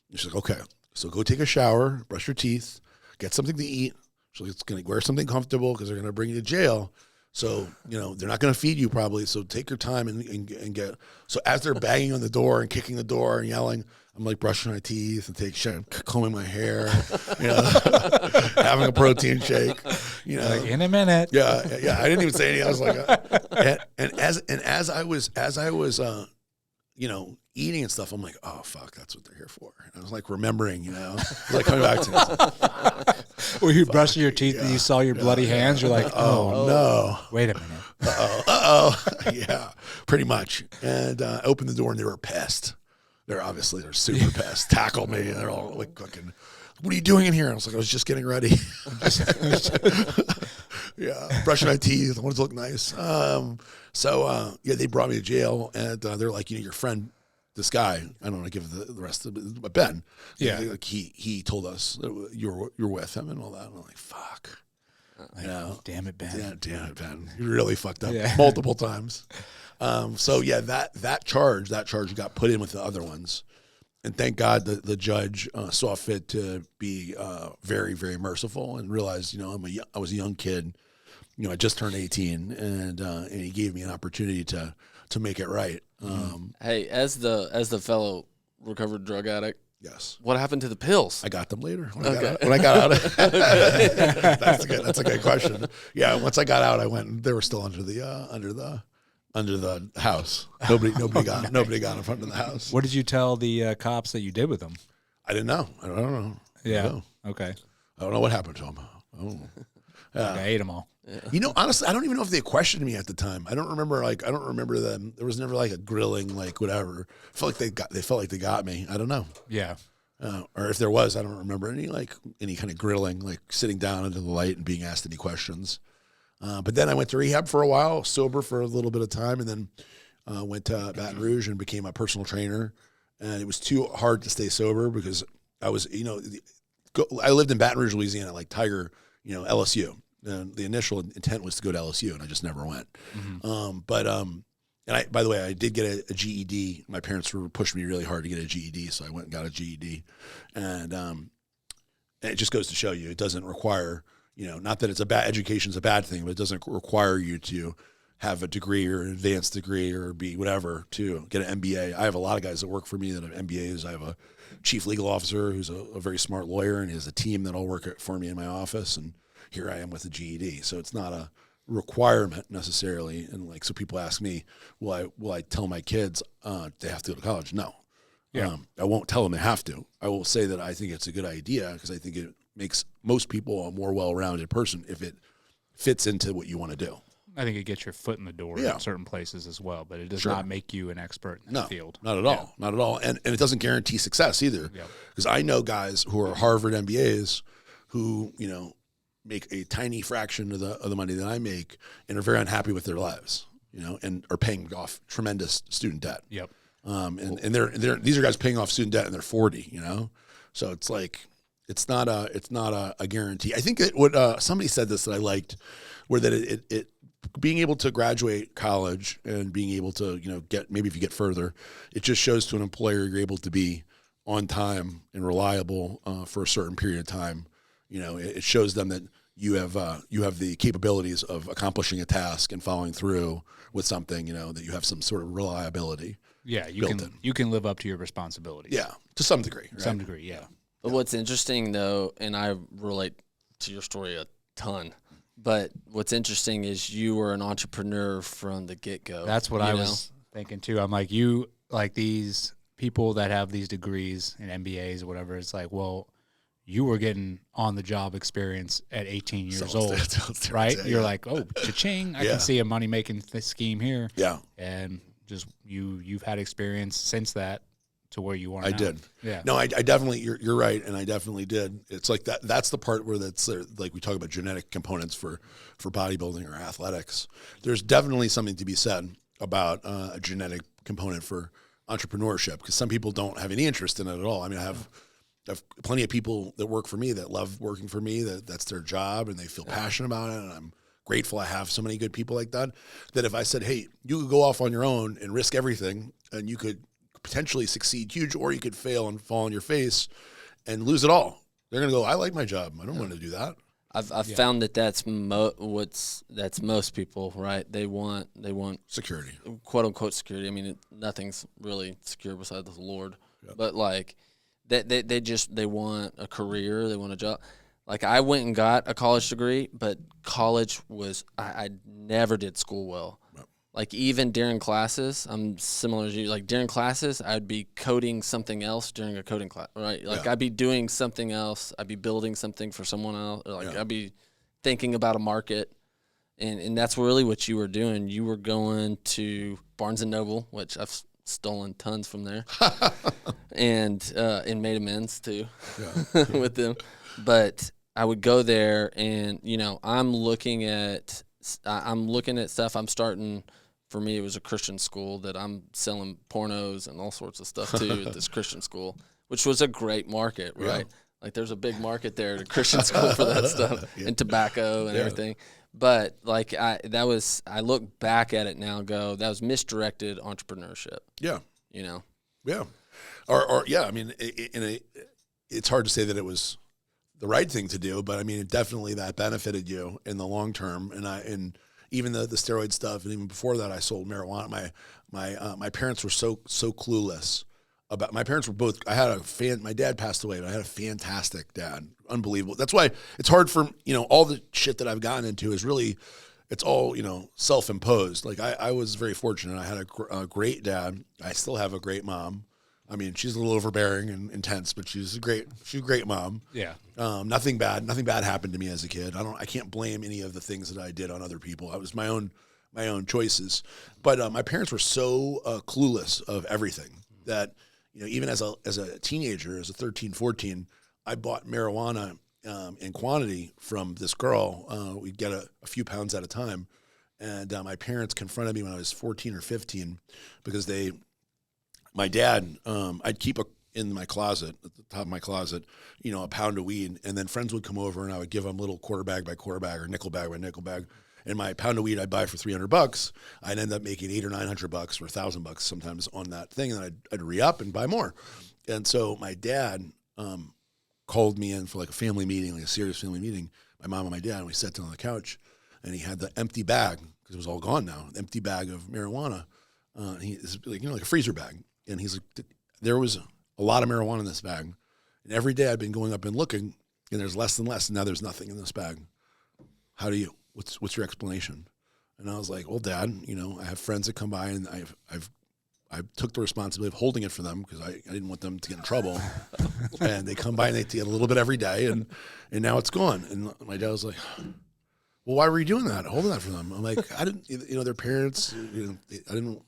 And she's like, okay, so go take a shower, brush your teeth, get something to eat. She's like, it's going to wear something comfortable because they're going to bring you to jail. So, they're not going to feed you probably. So take your time and get. So as they're banging on the door and kicking the door and yelling, I'm like brushing my teeth and combing my hair, having a protein shake, you know, like, in a minute. Yeah. I didn't even say anything. I was like, as I was, you know, eating and stuff, I'm like, oh fuck, that's what they're here for. And I was like remembering, you know, like coming back to it. Were you brushing your teeth and you saw your bloody hands? You're like, oh no, wait a minute. Yeah, pretty much. And I opened the door and they were pissed. They're super pissed. Tackled me. And they're all like fucking, what are you doing in here? I was like, I was just getting ready. Yeah, brushing my teeth. I wanted to look nice. So they brought me to jail, and they're like, you know, your friend, this guy, I don't want to give the rest of it, but Ben, like he told us that you're with him and all that. And I'm like, fuck. Like, oh, damn it, Ben. Yeah, damn it, Ben. You really fucked up multiple times. So yeah, that charge got put in with the other ones. And thank God the judge saw fit to be very, very merciful and realized, you know, I was a young kid, you know, I just turned 18, and he gave me an opportunity to make it right. Hey, as the fellow recovered drug addict, yes. What happened to the pills? I got them later. When I got out. That's a good question. Yeah, once I got out, I went. And they were still under the house. Nobody got in front of the house. What did you tell the cops that you did with them? I didn't know. I don't know. Yeah. Okay. I don't know what happened to them. Oh. I ate them all. Yeah. You know, honestly, I don't even know if they questioned me at the time. I don't remember them. There was never like a grilling, like whatever. I felt like they got me. I don't know. Yeah. Or if there was, I don't remember any kind of grilling, like sitting down under the light and being asked any questions. But then I went to rehab for a while, sober for a little bit of time, and then went to Baton Rouge and became a personal trainer. And it was too hard to stay sober because I was, you know, I lived in Baton Rouge, Louisiana, like Tiger, you know, LSU. And the initial intent was to go to LSU, and I just never went. Mm-hmm. And I, by the way, I did get a GED. My parents were pushing me really hard to get a GED, so I went and got a GED. And it just goes to show you, it doesn't require, you know, not that it's education's a bad thing, but it doesn't require you to have a degree or an advanced degree or be whatever to get an MBA. I have a lot of guys that work for me that have MBAs. I have a chief legal officer who's a very smart lawyer, and he has a team that all work for me in my office. And here I am with a GED. So it's not a requirement necessarily. And like, so people ask me, will I tell my kids they have to go to college? No. Yeah. I won't tell them they have to. I will say that I think it's a good idea because I think it makes most people a more well-rounded person if it fits into what you want to do. I think it gets your foot in the door in certain places as well, but it does not make you an expert in the field. Not at all. Not at all. And it doesn't guarantee success either. Because I know guys who are Harvard MBAs who, you know, make a tiny fraction of the money that I make and are very unhappy with their lives, you know, and are paying off tremendous student debt. Yep. And these are guys paying off student debt and they're 40, you know? So it's like, it's not a guarantee. I think what somebody said this that I liked, where that it being able to graduate college and being able to, you know, maybe if you get further, it just shows to an employer you're able to be on time and reliable for a certain period of time. You know, it shows them that you have the capabilities of accomplishing a task and following through with something. You know, that you have some sort of reliability. Yeah, you can live up to your responsibilities. Yeah, to some degree. Right? Some degree, yeah. But what's interesting though, and I relate to your story a ton, but what's interesting is you were an entrepreneur from the get-go. That's what I was thinking too. I'm like, these people that have these degrees and MBAs or whatever, it's like, well, you were getting on-the-job experience at 18 years old, right? You're like, oh, cha-ching, I can see a money-making scheme here. Yeah. And just you've had experience since that to where you are now. I did. Yeah. No, I definitely, you're right, and I definitely did. It's like that's the part where that's like we talk about genetic components for bodybuilding or athletics. There's definitely something to be said about a genetic component for entrepreneurship because some people don't have any interest in it at all. I mean, I have plenty of people that work for me that love working for me, that's their job and they feel passionate about it. And I'm grateful I have so many good people like that if I said, hey, you could go off on your own and risk everything and you could potentially succeed huge, or you could fail and fall on your face and lose it all. They're going to go, I like my job. I don't want to do that. I've found that's most people, right? They want security, quote unquote security. I mean, nothing's really secure besides the Lord, but like, They want a career, they want a job. Like I went and got a college degree, but college was I never did school well. Yep. Like even during classes, I'm similar to you. Like during classes, I'd be coding something else during a coding class, right? Like I'd be doing something else. I'd be building something for someone else. Or like I'd be thinking about a market, and that's really what you were doing. You were going to Barnes and Noble, which I've stolen tons from there, and made amends too with them. But I would go there, and I'm looking at stuff. I'm starting. For me, it was a Christian school that I'm selling pornos and all sorts of stuff to at this Christian school, which was a great market, right? Yeah. Like there's a big market there at a Christian school for that stuff and tobacco and everything. But like I look back at it now and go, that was misdirected entrepreneurship. Yeah. Yeah. Or I mean, it's hard to say that it was the right thing to do, but I mean, it definitely that benefited you in the long term. And even the steroid stuff, and even before that, I sold marijuana. My parents were so clueless about. My parents were both. My dad passed away, but I had a fantastic dad, unbelievable. That's why it's hard for all the shit that I've gotten into is really, it's all self-imposed. Like I was very fortunate. I had a great dad. I still have a great mom. I mean, she's a little overbearing and intense, but she's a great mom. Yeah. Nothing bad happened to me as a kid. I can't blame any of the things that I did on other people. I was my own choices. But my parents were so clueless of everything that, even as a teenager, as a 13, 14, I bought marijuana in quantity from this girl. We'd get a few pounds at a time. And my parents confronted me when I was 14 or 15 because my dad, I'd keep in my closet, at the top of my closet, a pound of weed, and then friends would come over and I would give them little quarter bag by quarter bag or nickel bag by nickel bag. And my pound of weed I'd buy for $300. I'd end up making $800 or $900 or $1,000 sometimes on that thing, and I'd re-up and buy more. And so my dad called me in for like a family meeting, like a serious family meeting. My mom and my dad, and we sat down on the couch, and he had the empty bag because it was all gone now, an empty bag of marijuana. It's like like a freezer bag. And he's like, there was a lot of marijuana in this bag. And every day I've been going up and looking, and there's less and less, and now there's nothing in this bag. What's your explanation? And I was like, well, Dad, I have friends that come by, and I took the responsibility of holding it for them because I didn't want them to get in trouble. And they come by and they get a little bit every day, and now it's gone. And my dad was like, well, why were you doing that? Holding that for them? I'm like, I didn't, their parents, I didn't.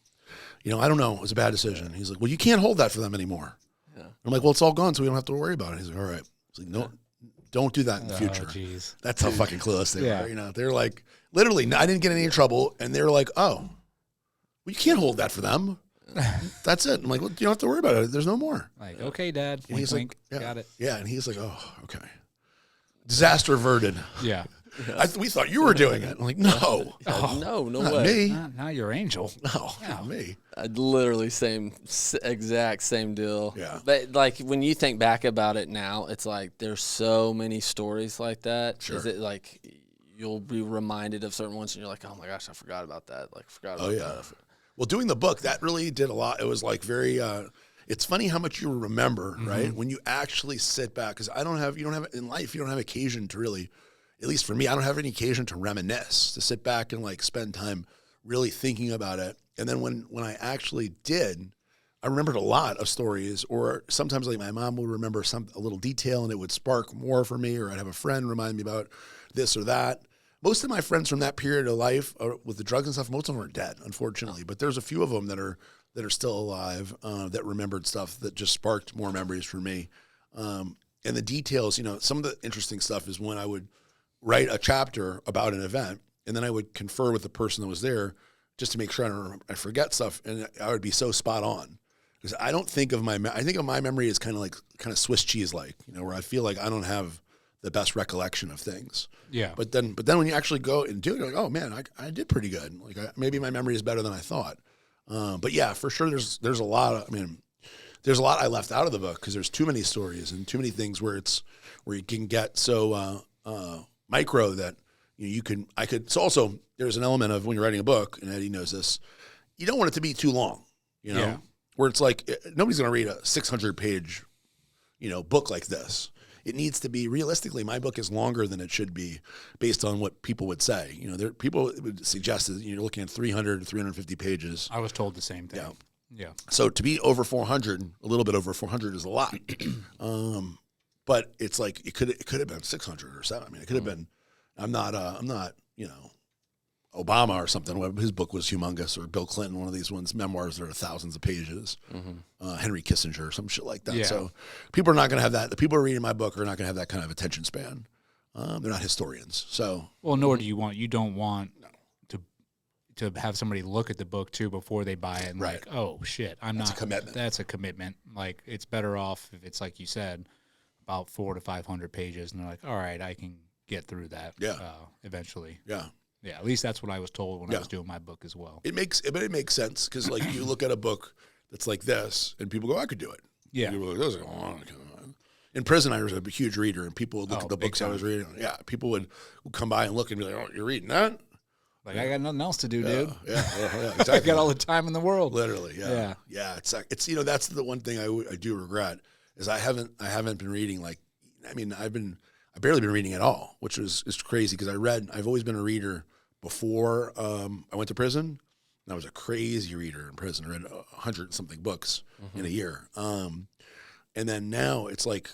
I don't know. It was a bad decision. He's like, well, you can't hold that for them anymore. Yeah. I'm like, well, it's all gone, so we don't have to worry about it. He's like, all right. He's like, no, don't do that in the future. Geez. That's how fucking clueless they were. They're like, literally, I didn't get in any trouble, and they were like, oh, well, you can't hold that for them. That's it. I'm like, well, you don't have to worry about it. There's no more. Like, okay, Dad. Wink, he's wink. Like, got it. Yeah, and he's like, oh, okay. Disaster averted. Yeah. We thought you were doing it. I'm like, no. No not way. Me. Now you're Angel. No, not me. Literally exact same deal. Yeah. But like when you think back about it now, it's like there's so many stories like that. Sure. Is it like you'll be reminded of certain ones and you're like, oh my gosh, I forgot about that. Like forgot about that. Well, doing the book, that really did a lot. It was like very it's funny how much you remember, right? When you actually sit back, because you don't have in life, you don't have occasion to really, at least for me, I don't have any occasion to reminisce, to sit back and like spend time really thinking about it. And then when I actually did, I remembered a lot of stories, or sometimes like my mom would remember a little detail and it would spark more for me, or I'd have a friend remind me about this or that. Most of my friends from that period of life with the drugs and stuff, most of them are dead, unfortunately. But there's a few of them that are still alive that remembered stuff that just sparked more memories for me. And the details, some of the interesting stuff is when I would write a chapter about an event, and then I would confer with the person that was there just to make sure I forget stuff, and I would be so spot on. Because I think of my memory as kind of Swiss cheese like, where I feel like I don't have the best recollection of things. Yeah. But then when you actually go and do it, you're like, oh man, I did pretty good. Like maybe my memory is better than I thought. But yeah, for sure, there's a lot. There's a lot I left out of the book because there's too many stories and too many things where you can get so micro that So also there's an element of when you're writing a book, and Eddie knows this, you don't want it to be too long. Where it's like nobody's going to read a 600-page book like this. it needs to be realistically. My book is longer than it should be, based on what people would say. People would suggest that you're looking at 300 to 350 pages. I was told the same thing. Yeah. So to be over 400, a little bit over 400 is a lot. But it's like it could have been 600 or 7. I mean, it could have been. I'm not Obama or something. His book was humongous, or Bill Clinton, one of these ones, memoirs that are thousands of pages. Henry Kissinger, some shit like that. Yeah. So people are not going to have that. The people who are reading my book are not going to have that kind of attention span. They're not historians. So nor do you don't want to have somebody look at the book too before they buy it and Right. like, oh shit, That's a commitment. That's a commitment. Like, it's better off if it's like you said, about 400 to 500 pages, and they're like, all right, I can get through that. Yeah. Eventually. yeah. Yeah, at least that's what I was told when I was doing my book as well. It makes sense, because like you look at a book that's like this, and people go, I could do it. Yeah. People go, "Those are- oh, in prison, I was a huge reader, and people would look at the big books I time. was reading. Yeah, people would come by and look and be like, "Oh, you're reading that?" Like, I got nothing else to do, dude. Yeah, I exactly. got all the time in the world. Literally, yeah. It's that's the one thing I do regret, is I haven't been reading. Like, I mean, I've barely been reading at all, which is crazy, because I've always been a reader before I went to prison. And I was a crazy reader in prison. I read 100 and something books in a year. And then now it's like,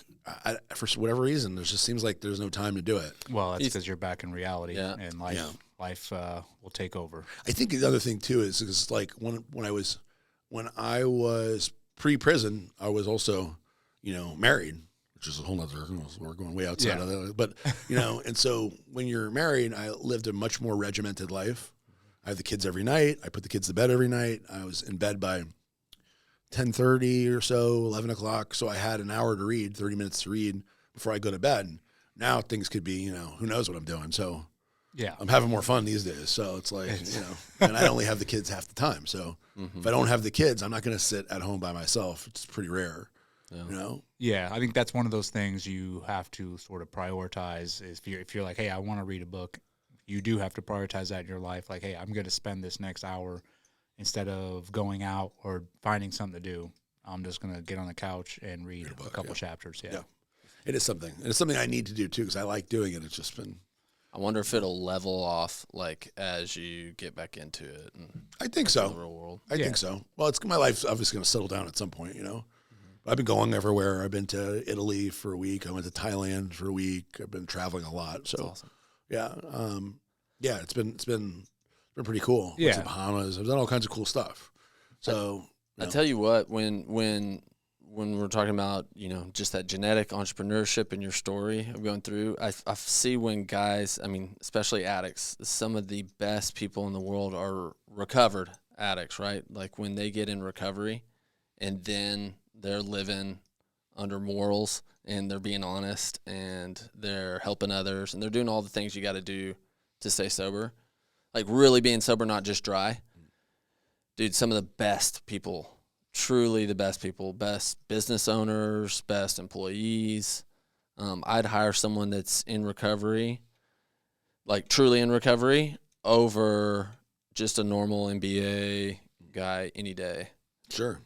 for whatever reason, there just seems like there's no time to do it. Well, that's because you're back in reality, and life will take over. I think the other thing too is like when I was pre-prison, I was also, married, which is a whole nother, we're going way outside of that. But, and so when you're married, I lived a much more regimented life. I had the kids every night. I put the kids to bed every night. I was in bed by 10:30 or so, 11 o'clock. So I had an hour to read, 30 minutes to read before I go to bed. Now things could be, who knows what I'm doing. So Yeah. I'm having more fun these days. So it's like, and I only have the kids half the time. So if I don't have the kids, I'm not going to sit at home by myself. It's pretty rare, Yeah, I think that's one of those things you have to sort of prioritize. Is if you're like, hey, I want to read a book, you do have to prioritize that in your life. Like, hey, I'm going to spend this next hour, instead of going out or finding something to do, I'm just going to get on the couch and read a couple chapters. Yeah. It is something. And it's something I need to do too, because I like doing it. It's just been. I wonder if it'll level off like as you get back into it. And I think so. the real world. I think so. Well, my life's obviously going to settle down at some point, I've been going everywhere. I've been to Italy for a week. I went to Thailand for a week. I've been traveling a lot. So, awesome. It's been pretty cool. Yeah. Went to the Bahamas. I've done all kinds of cool stuff. So I tell you what, when we're talking about, just that genetic entrepreneurship in your story of going through, I see when guys, especially addicts, some of the best people in the world are recovered addicts, right? Like when they get in recovery and then they're living under morals and they're being honest and they're helping others and they're doing all the things you got to do to stay sober, like really being sober, not just dry. Dude, some of the best people, truly the best people, best business owners, best employees. I'd hire someone that's in recovery, like truly in recovery, over just a normal MBA guy any day. Sure.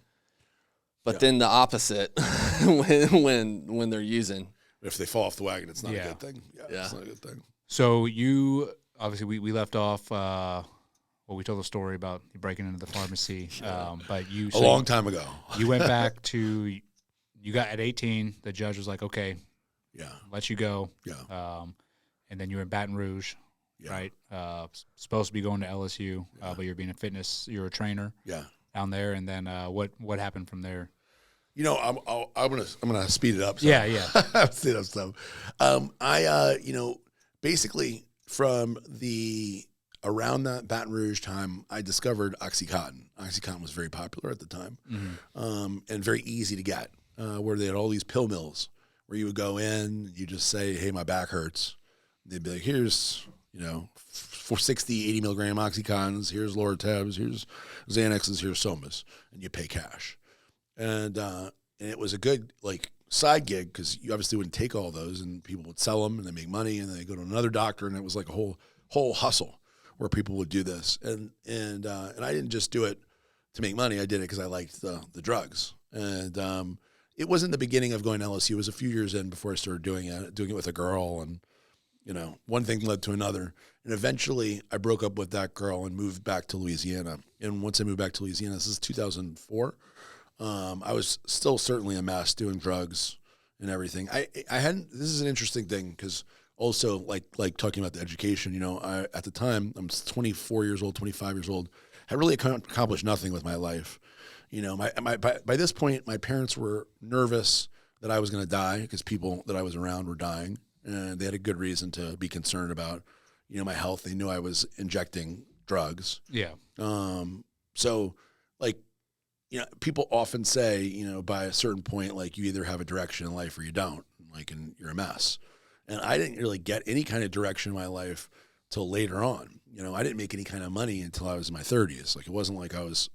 But then the opposite when they're using. If they fall off the wagon, it's not a Yeah. good thing. Yeah, it's not a good thing. So you, obviously, we left off, we told a story about you breaking into the pharmacy, but you. A long time ago. You went back to, you got at 18, the judge was like, okay, let you go. Yeah. And then you were in Baton Rouge, right? Supposed to be going to LSU, but you're being you're a trainer down there. And then what happened from there? I'm gonna speed it up. So. Yeah. Speed up stuff. Basically from around that Baton Rouge time, I discovered OxyContin. OxyContin was very popular at the time, and very easy to get. Where they had all these pill mills where you would go in, you just say, "Hey, my back hurts." They'd be like, "Here's 460, 80 milligram OxyContins. Here's Lortabs. Here's Xanaxes. Here's Somas," and you pay cash. And it was a good side gig, because you obviously wouldn't take all those, and people would sell them and they make money, and then they go to another doctor, and it was like a whole hustle where people would do this. And I didn't just do it to make money. I did it because I liked the drugs. And it wasn't the beginning of going to LSU. It was a few years in before I started doing it with a girl, and one thing led to another. And eventually I broke up with that girl and moved back to Louisiana. And once I moved back to Louisiana, this is 2004. I was still certainly a mess doing drugs and everything. I hadn't, this is an interesting thing because also like talking about the education, I, at the time I'm 24 years old, 25 years old, had really accomplished nothing with my life. By this point, my parents were nervous that I was going to die because people that I was around were dying. And they had a good reason to be concerned about, my health. They knew I was injecting drugs. Yeah. So people often say, by a certain point, like you either have a direction in life or you don't, and you're a mess. And I didn't really get any kind of direction in my life till later on. I didn't make any kind of money until I was in my 30s. Like, it wasn't like I was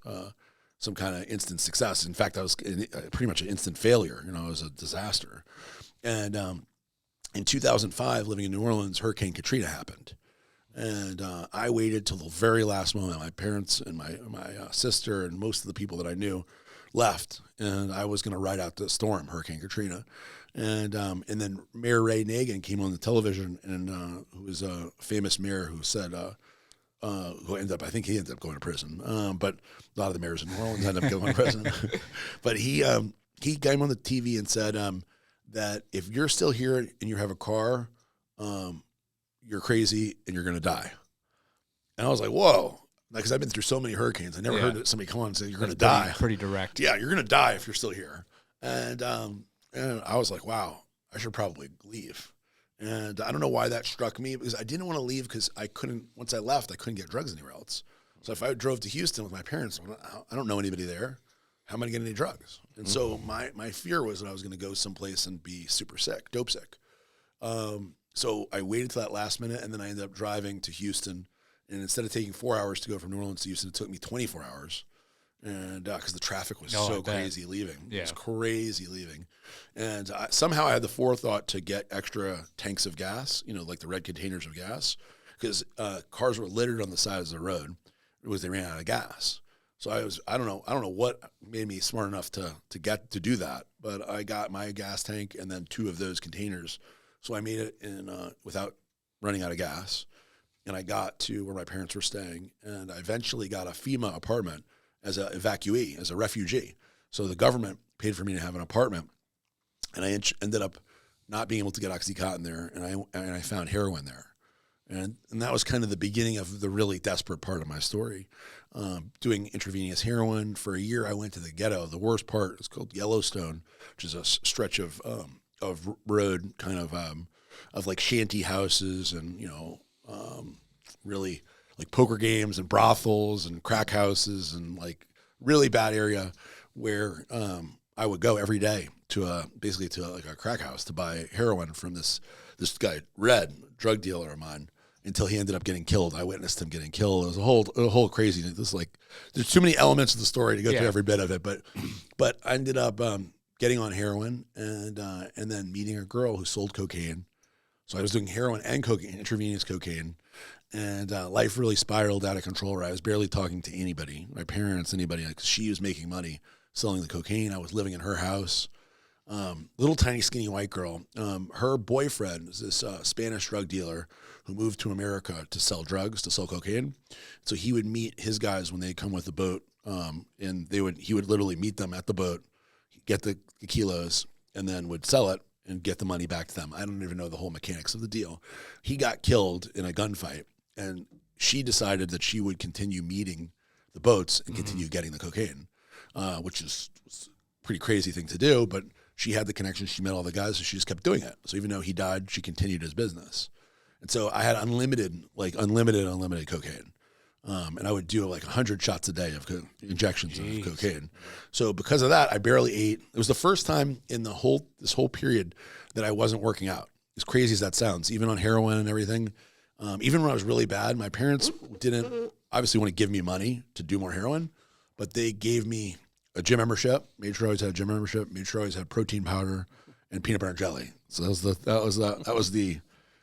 some kind of instant success. In fact, I was pretty much an instant failure. I was a disaster. And in 2005, living in New Orleans, Hurricane Katrina happened. And I waited till the very last moment. My parents and my sister and most of the people that I knew left, and I was going to ride out the storm, Hurricane Katrina. And then Mayor Ray Nagin came on the television, and who was a famous mayor who said, I think he ended up going to prison. But a lot of the mayors in New Orleans ended up going to prison. But he came on the TV and said that if you're still here and you have a car, you're crazy and you're going to die. And I was like, whoa. Because I've been through so many hurricanes. I never heard somebody come on and say, you're going to die. Pretty direct. Yeah, you're going to die if you're still here. And I was like, wow, I should probably leave. And I don't know why that struck me, because I didn't want to leave because once I left, I couldn't get drugs anywhere else. So if I drove to Houston with my parents, I don't know anybody there. How am I going to get any drugs? And so my fear was that I was going to go someplace and be super sick, dope sick. So I waited till that last minute, and then I ended up driving to Houston. And instead of taking 4 hours to go from New Orleans to Houston, it took me 24 hours. And because the traffic was so crazy leaving. Yeah. It was crazy leaving. And somehow I had the forethought to get extra tanks of gas, like the red containers of gas, because cars were littered on the sides of the road because they ran out of gas. So I don't know what made me smart enough to do that, but I got my gas tank and then 2 of those containers. So I made it without running out of gas. And I got to where my parents were staying, and I eventually got a FEMA apartment as an evacuee, as a refugee. So the government paid for me to have an apartment, and I ended up not being able to get OxyContin there, and I found heroin there. And that was kind of the beginning of the really desperate part of my story. Doing intravenous heroin for a year, I went to the ghetto. The worst part is called Yellowstone, which is a stretch of road, kind of like shanty houses and really like poker games and brothels and crack houses and like really bad area where I would go every day to basically like a crack house to buy heroin from this guy, Red, drug dealer of mine, until he ended up getting killed. I witnessed him getting killed. It was a whole crazy. There's too many elements of the story to go through every bit of it, but I ended up getting on heroin and then meeting a girl who sold cocaine. So I was doing heroin and cocaine, intravenous cocaine. And life really spiraled out of control where I was barely talking to anybody, my parents, anybody. Like, she was making money selling the cocaine. I was living in her house. Little tiny skinny white girl. Her boyfriend is this Spanish drug dealer who moved to America to sell drugs, to sell cocaine. So he would meet his guys when they come with the boat, and he would literally meet them at the boat, get the kilos, and then would sell it and get the money back to them. I don't even know the whole mechanics of the deal. He got killed in a gunfight. And she decided that she would continue meeting the boats and continue getting the cocaine, which is a pretty crazy thing to do. But she had the connection. She met all the guys, so she just kept doing it. So even though he died, she continued his business. And so I had unlimited cocaine. And I would do like 100 shots a day of injections of cocaine. So because of that, I barely ate. It was the first time in this whole period that I wasn't working out. As crazy as that sounds, even on heroin and everything. Even when I was really bad, my parents didn't obviously want to give me money to do more heroin, but they gave me a gym membership, made sure I always had a gym membership, made sure I always had protein powder and peanut butter and jelly. So that was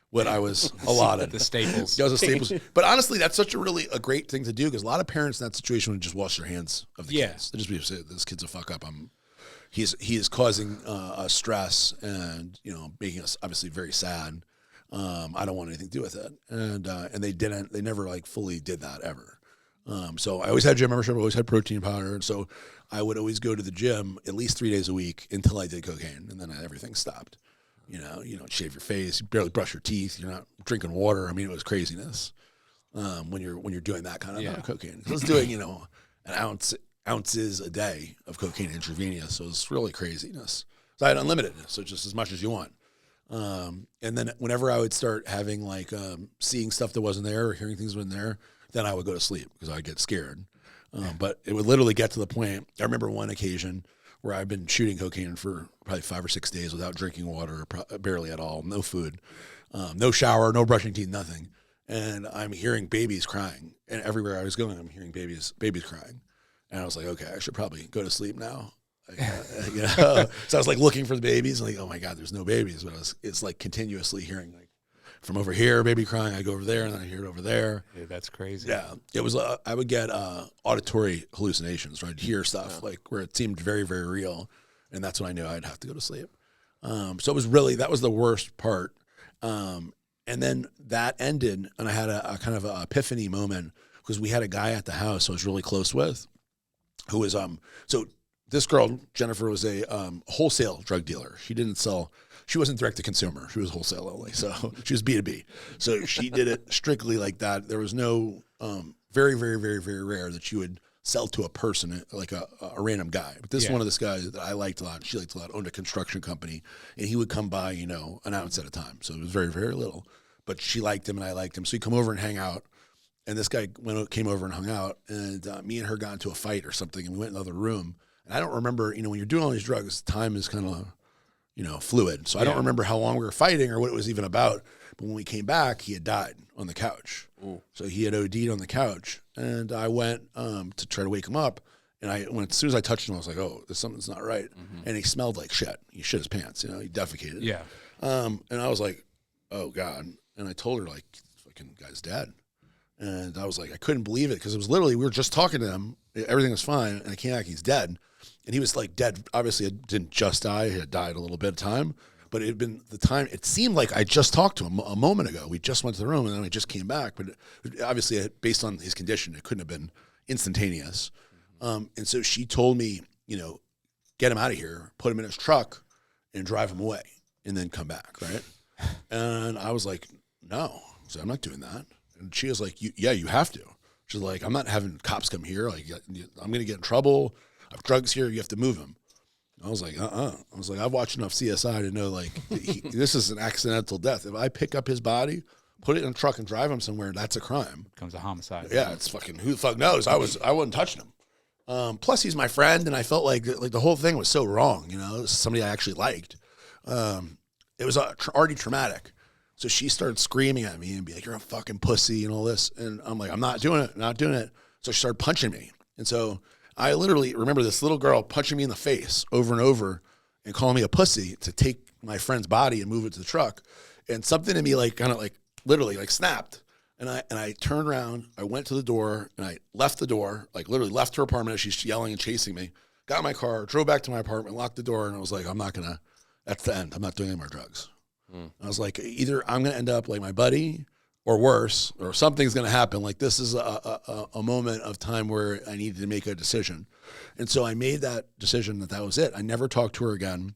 what I was allotted. The staples. That was the staples. But honestly, that's such a great thing to do, because a lot of parents in that situation would just wash their hands of the kids. They just be say, this kid's a fuck up. he is causing us stress and, you know, making us obviously very sad. I don't want anything to do with it. And they never like fully did that ever. So I always had gym membership, I always had protein powder. And so I would always go to the gym at least 3 days a week until I did cocaine. And then everything stopped. You don't shave your face, you barely brush your teeth, you're not drinking water. I mean, it was craziness. When you're doing that kind of cocaine. I was doing, an ounces a day of cocaine intravenous. So it's really craziness. So I had unlimited, so just as much as you want. And then whenever I would start having like seeing stuff that wasn't there or hearing things that wasn't there, then I would go to sleep because I'd get scared. But it would literally get to the point. I remember one occasion where I've been shooting cocaine for probably 5 or 6 days without drinking water, barely at all, no food, no shower, no brushing teeth, nothing. And I'm hearing babies crying, and everywhere I was going, I'm hearing babies crying. And I was like, okay, I should probably go to sleep now. So I was like looking for the babies, and like, oh my God, there's no babies. But it's like continuously hearing like from over here, baby crying. I go over there, and then I hear it over there. Yeah, that's crazy. Yeah, it was. I would get auditory hallucinations. Right, I'd hear stuff like where it seemed very, very real, and that's when I knew I'd have to go to sleep. So it was really that was the worst part. And then that ended, and I had a kind of an epiphany moment because we had a guy at the house I was really close with, who was so this girl Jennifer was a wholesale drug dealer. She wasn't direct to consumer. She was wholesale only, so she was B2B. So she did it strictly like that. There was no very, very, very, very rare that you would sell to a person like a random guy. But this one of this guys that I liked a lot, she liked a lot, owned a construction company, and he would come by, an ounce at a time. So it was very, very little. But she liked him and I liked him. So he'd come over and hang out. And this guy came over and hung out, and me and her got into a fight or something, and we went in another room. And I don't remember, when you're doing all these drugs, time is kind of, fluid. So I don't remember how long we were fighting or what it was even about. But when we came back, he had died on the couch. Ooh. So he had OD'd on the couch. And I went to try to wake him up. And as soon as I touched him, I was like, oh, something's not right. Mm-hmm. And he smelled like shit. He shit his pants, he defecated. Yeah. And I was like, oh, God. And I told her, like, this fucking guy's dead. And I was like, I couldn't believe it because it was literally, we were just talking to him. Everything was fine. And I came back, he's dead. And he was like dead. Obviously, it didn't just die. He had died a little bit of time. But it had been the time, it seemed like I just talked to him a moment ago. We just went to the room and then I just came back. But obviously, based on his condition, it couldn't have been instantaneous. And so she told me, get him out of here, put him in his truck and drive him away and then come back, right? And I was like, no. So I'm not doing that. And she was like, you have to. She's like, I'm not having cops come here. Like, I'm going to get in trouble. I have drugs here. You have to move him. I was like, I was like, I've watched enough CSI to know, like, this is an accidental death. If I pick up his body, put it in a truck and drive him somewhere, that's a crime. Becomes a homicide. Yeah, it's fucking, who the fuck knows? I wasn't touching him. Plus, he's my friend, and I felt like the whole thing was so wrong. This is somebody I actually liked. It was already traumatic. So she started screaming at me and be like, you're a fucking pussy and all this. And I'm like, I'm not doing it. So she started punching me. And so I literally remember this little girl punching me in the face over and over and calling me a pussy to take my friend's body and move it to the truck. And something in me literally snapped. And I turned around, I went to the door and I left the door, like literally left her apartment as she's yelling and chasing me, got in my car, drove back to my apartment, locked the door. And I was like, that's the end. I'm not doing any more drugs. I was like, either I'm going to end up like my buddy or worse, or something's going to happen. Like this is a moment of time where I needed to make a decision. And so I made that decision that was it. I never talked to her again.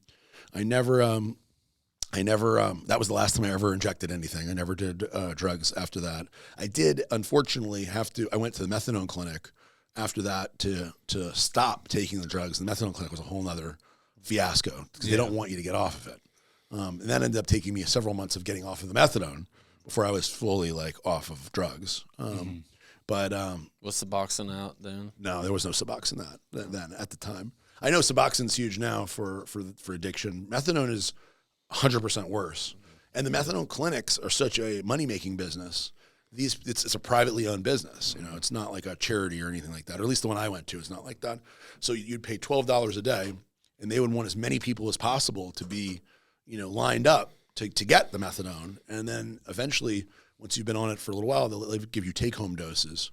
I never, that was the last time I ever injected anything. I never did drugs after that. I did, unfortunately, I went to the methadone clinic after that to stop taking the drugs. The methadone clinic was a whole nother fiasco because they don't want you to get off of it. And that ended up taking me several months of getting off of the methadone before I was fully off of drugs. But was Suboxone out then? No, there was no Suboxone then at the time. I know Suboxone's huge now for addiction. Methadone is 100% worse. And the methadone clinics are such a money-making business. It's a privately owned business. It's not like a charity or anything like that. Or at least the one I went to is not like that. So you'd pay $12 a day, and they would want as many people as possible to be lined up to get the methadone. And then eventually, once you've been on it for a little while, they'll give you take-home doses.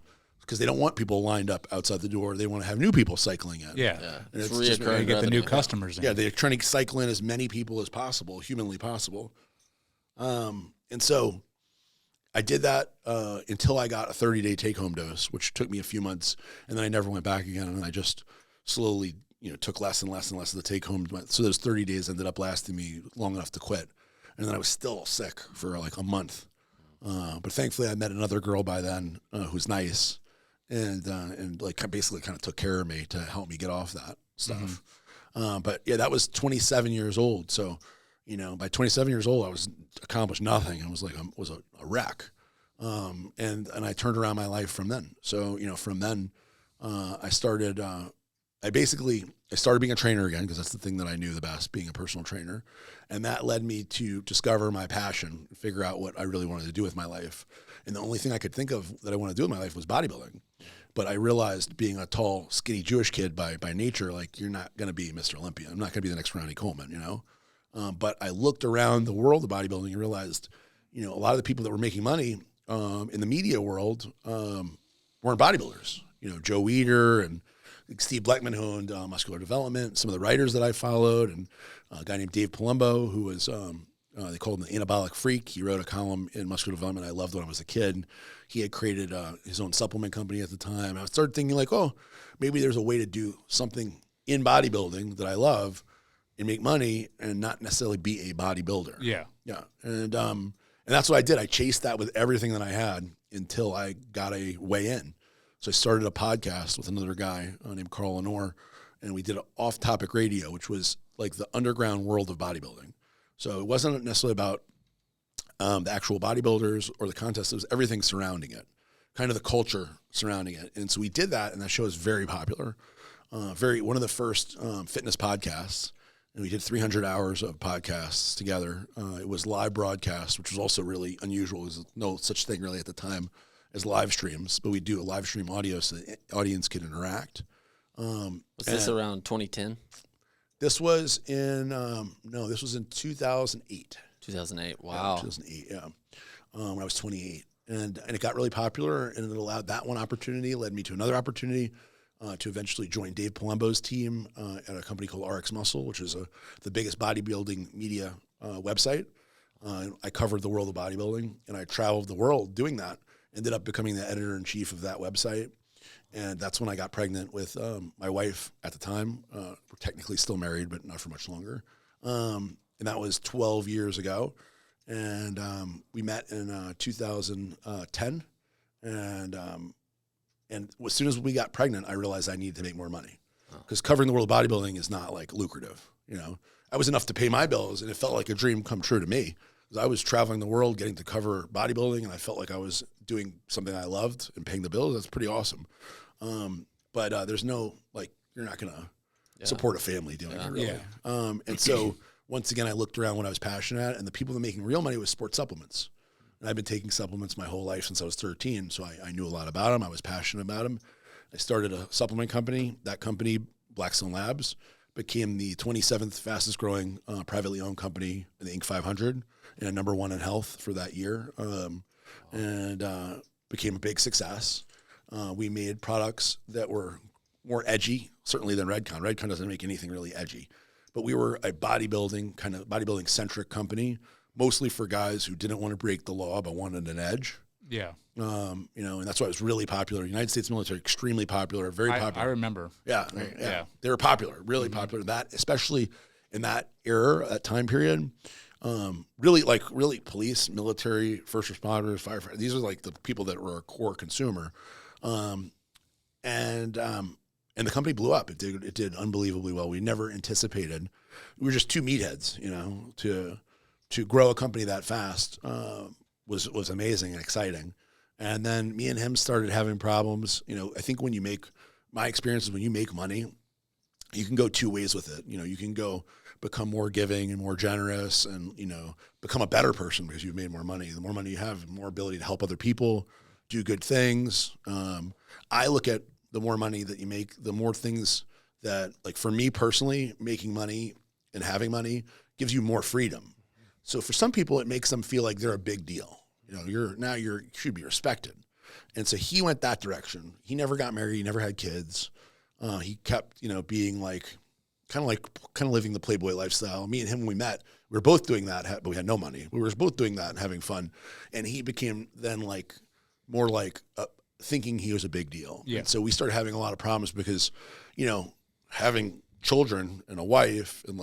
because they don't want people lined up outside the door. They want to have new people cycling in. Yeah. And It's it's just, reoccurring Get the new revenue. customers in. yeah, they're trying to cycle in as many people as possible, humanly possible. And so I did that until I got a 30-day take-home dose, which took me a few months, and then I never went back again. And I just slowly, took less and less and less of the take-home. So those 30 days ended up lasting me long enough to quit. And then I was still sick for like a month. But thankfully, I met another girl by then who's nice, and like basically kind of took care of me to help me get off that stuff. But yeah, that was 27 years old. So, by 27 years old, I was accomplished nothing. I was like, was a wreck. And I turned around my life from then. So, from then, I started being a trainer again, because that's the thing that I knew the best, being a personal trainer. And that led me to discover my passion, figure out what I really wanted to do with my life. And the only thing I could think of that I wanted to do with my life was bodybuilding. But I realized, being a tall, skinny Jewish kid by nature, like, you're not going to be Mr. Olympia. I'm not going to be the next Ronnie Coleman, But I looked around the world of bodybuilding and realized, a lot of the people that were making money in the media world weren't bodybuilders. Joe Weider and Steve Bleckman, who owned Muscular Development, some of the writers that I followed, and a guy named Dave Palumbo, who was, they called him the anabolic freak. He wrote a column in Muscular Development I loved when I was a kid. He had created his own supplement company at the time. I started thinking like, oh, maybe there's a way to do something in bodybuilding that I love and make money and not necessarily be a bodybuilder. Yeah. Yeah. And that's what I did. I chased that with everything that I had until I got a way in. So I started a podcast with another guy named Carl Lenore, and we did an off-topic radio, which was like the underground world of bodybuilding. So it wasn't necessarily about the actual bodybuilders or the contest. It was everything surrounding it, kind of the culture surrounding it. And so we did that, and that show is very popular. One of the first fitness podcasts, and we did 300 hours of podcasts together. It was live broadcast, which was also really unusual. There was no such thing really at the time as live streams, but we do a live stream audio so the audience could interact. Was this around 2010? This was in, this was in 2008. 2008. Wow. 2008, yeah. When I was 28. And it got really popular, and it allowed that one opportunity, led me to another opportunity to eventually join Dave Palumbo's team at a company called RX Muscle, which is the biggest bodybuilding media website. I covered the world of bodybuilding, and I traveled the world doing that. Ended up becoming the editor-in-chief of that website. And that's when I got pregnant with my wife at the time. We're technically still married, but not for much longer. And that was 12 years ago. And we met in 2010. And as soon as we got pregnant, I realized I needed to make more money. Because covering the world of bodybuilding is not like lucrative. I was enough to pay my bills, and it felt like a dream come true to me. I was traveling the world getting to cover bodybuilding, and I felt like I was doing something I loved and paying the bills. That's pretty awesome. But there's no, like, you're not going to support a family doing it, really. Yeah. And so, once again, I looked around what I was passionate at, and the people that were making real money was sports supplements. And I've been taking supplements my whole life since I was 13, so I knew a lot about them. I was passionate about them. I started a supplement company. That company, Blackstone Labs, became the 27th fastest growing privately owned company in the Inc. 500 and number one in health for that year, and became a big success. We made products that were more edgy, certainly than Redcon. Redcon doesn't make anything really edgy, but we were a bodybuilding centric company, mostly for guys who didn't want to break the law but wanted an edge. Yeah. And that's why it was really popular. United States military, extremely popular, very popular. I remember. Yeah. They were popular, really popular. That, especially in that era, that time period, really police, military, first responders, firefighters. These are like the people that were a core consumer. And the company blew up. It did unbelievably well. We never anticipated. We were just two meatheads, to grow a company that fast, was amazing and exciting. And then me and him started having problems. I think my experience is when you make money, you can go two ways with it. You can go become more giving and more generous and, become a better person because you've made more money. The more money you have, the more ability to help other people, do good things. I look at the more money that you make, the more things that, like, for me personally, making money and having money gives you more freedom. So for some people, it makes them feel like they're a big deal. You should be respected. And so he went that direction. He never got married. He never had kids. He kept, being kind of living the Playboy lifestyle. Me and him, when we met, we were both doing that, but we had no money. We were both doing that and having fun. And he became then more thinking he was a big deal. Yeah. And so we started having a lot of problems because, having children and a wife and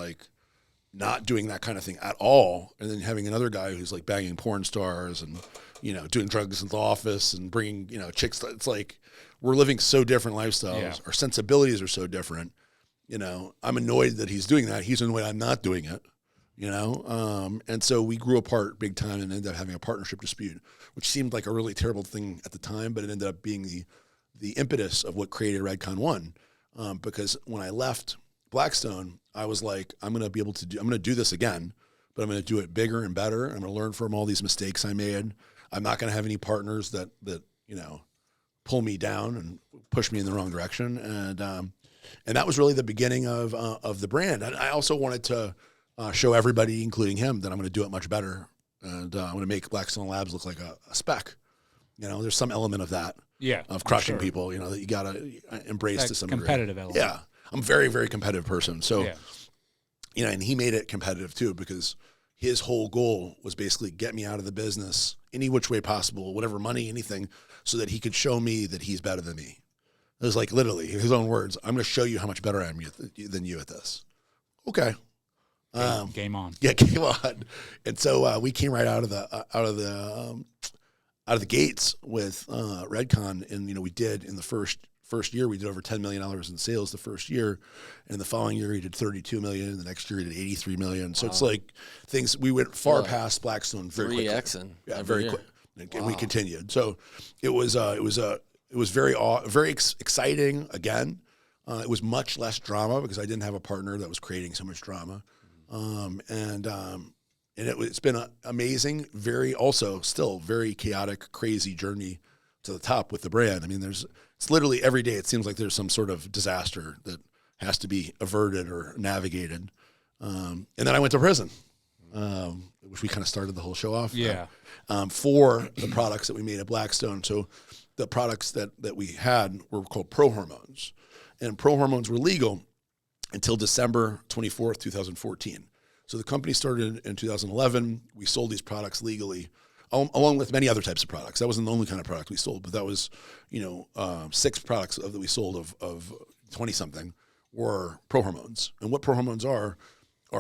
not doing that kind of thing at all. And then having another guy who's banging porn stars and, doing drugs in the office and bringing, chicks. It's we're living so different lifestyles. Yeah. Our sensibilities are so different. I'm annoyed that he's doing that. He's annoyed I'm not doing it, and so we grew apart big time and ended up having a partnership dispute, which seemed like a really terrible thing at the time, but it ended up being the impetus of what created Redcon 1. Because when I left Blackstone, I was like, I'm going to do this again, but I'm going to do it bigger and better. I'm going to learn from all these mistakes I made. I'm not going to have any partners that pull me down and push me in the wrong direction. And that was really the beginning of the brand. And I also wanted to show everybody, including him, that I'm going to do it much better. And I'm going to make Blackstone Labs look like a spec. There's some element of that. Yeah. Of crushing sure. people, that you got to embrace That to some competitive degree. element. Yeah. I'm a very, very competitive person. So, Yeah. and he made it competitive too, because his whole goal was basically get me out of the business any which way possible, whatever money, anything, so that he could show me that he's better than me. It was literally his own words. I'm going to show you how much better I am than you at this. Okay. Game on. Yeah, game on. And so we came right out of the gates with Redcon, and we did in the first year we did over $10 million in sales the first year, and the following year we did 32 million. The next year we did 83 million. So it's things we went far past Blackstone very quickly. 3Xing. Yeah, very quick, and we continued. So it was very exciting again. It was much less drama because I didn't have a partner that was creating so much drama. And it's been an amazing, still very chaotic, crazy journey to the top with the brand. I mean, it's literally every day, it seems like there's some sort of disaster that has to be averted or navigated. And then I went to prison, which we kind of started the whole show off. Yeah. For the products that we made at Blackstone. So the products that we had were called pro hormones, and pro hormones were legal until December 24th, 2014. So the company started in 2011. We sold these products legally, along with many other types of products. That wasn't the only kind of product we sold, but that was, 6 products that we sold of 20-something were pro hormones. And what pro hormones are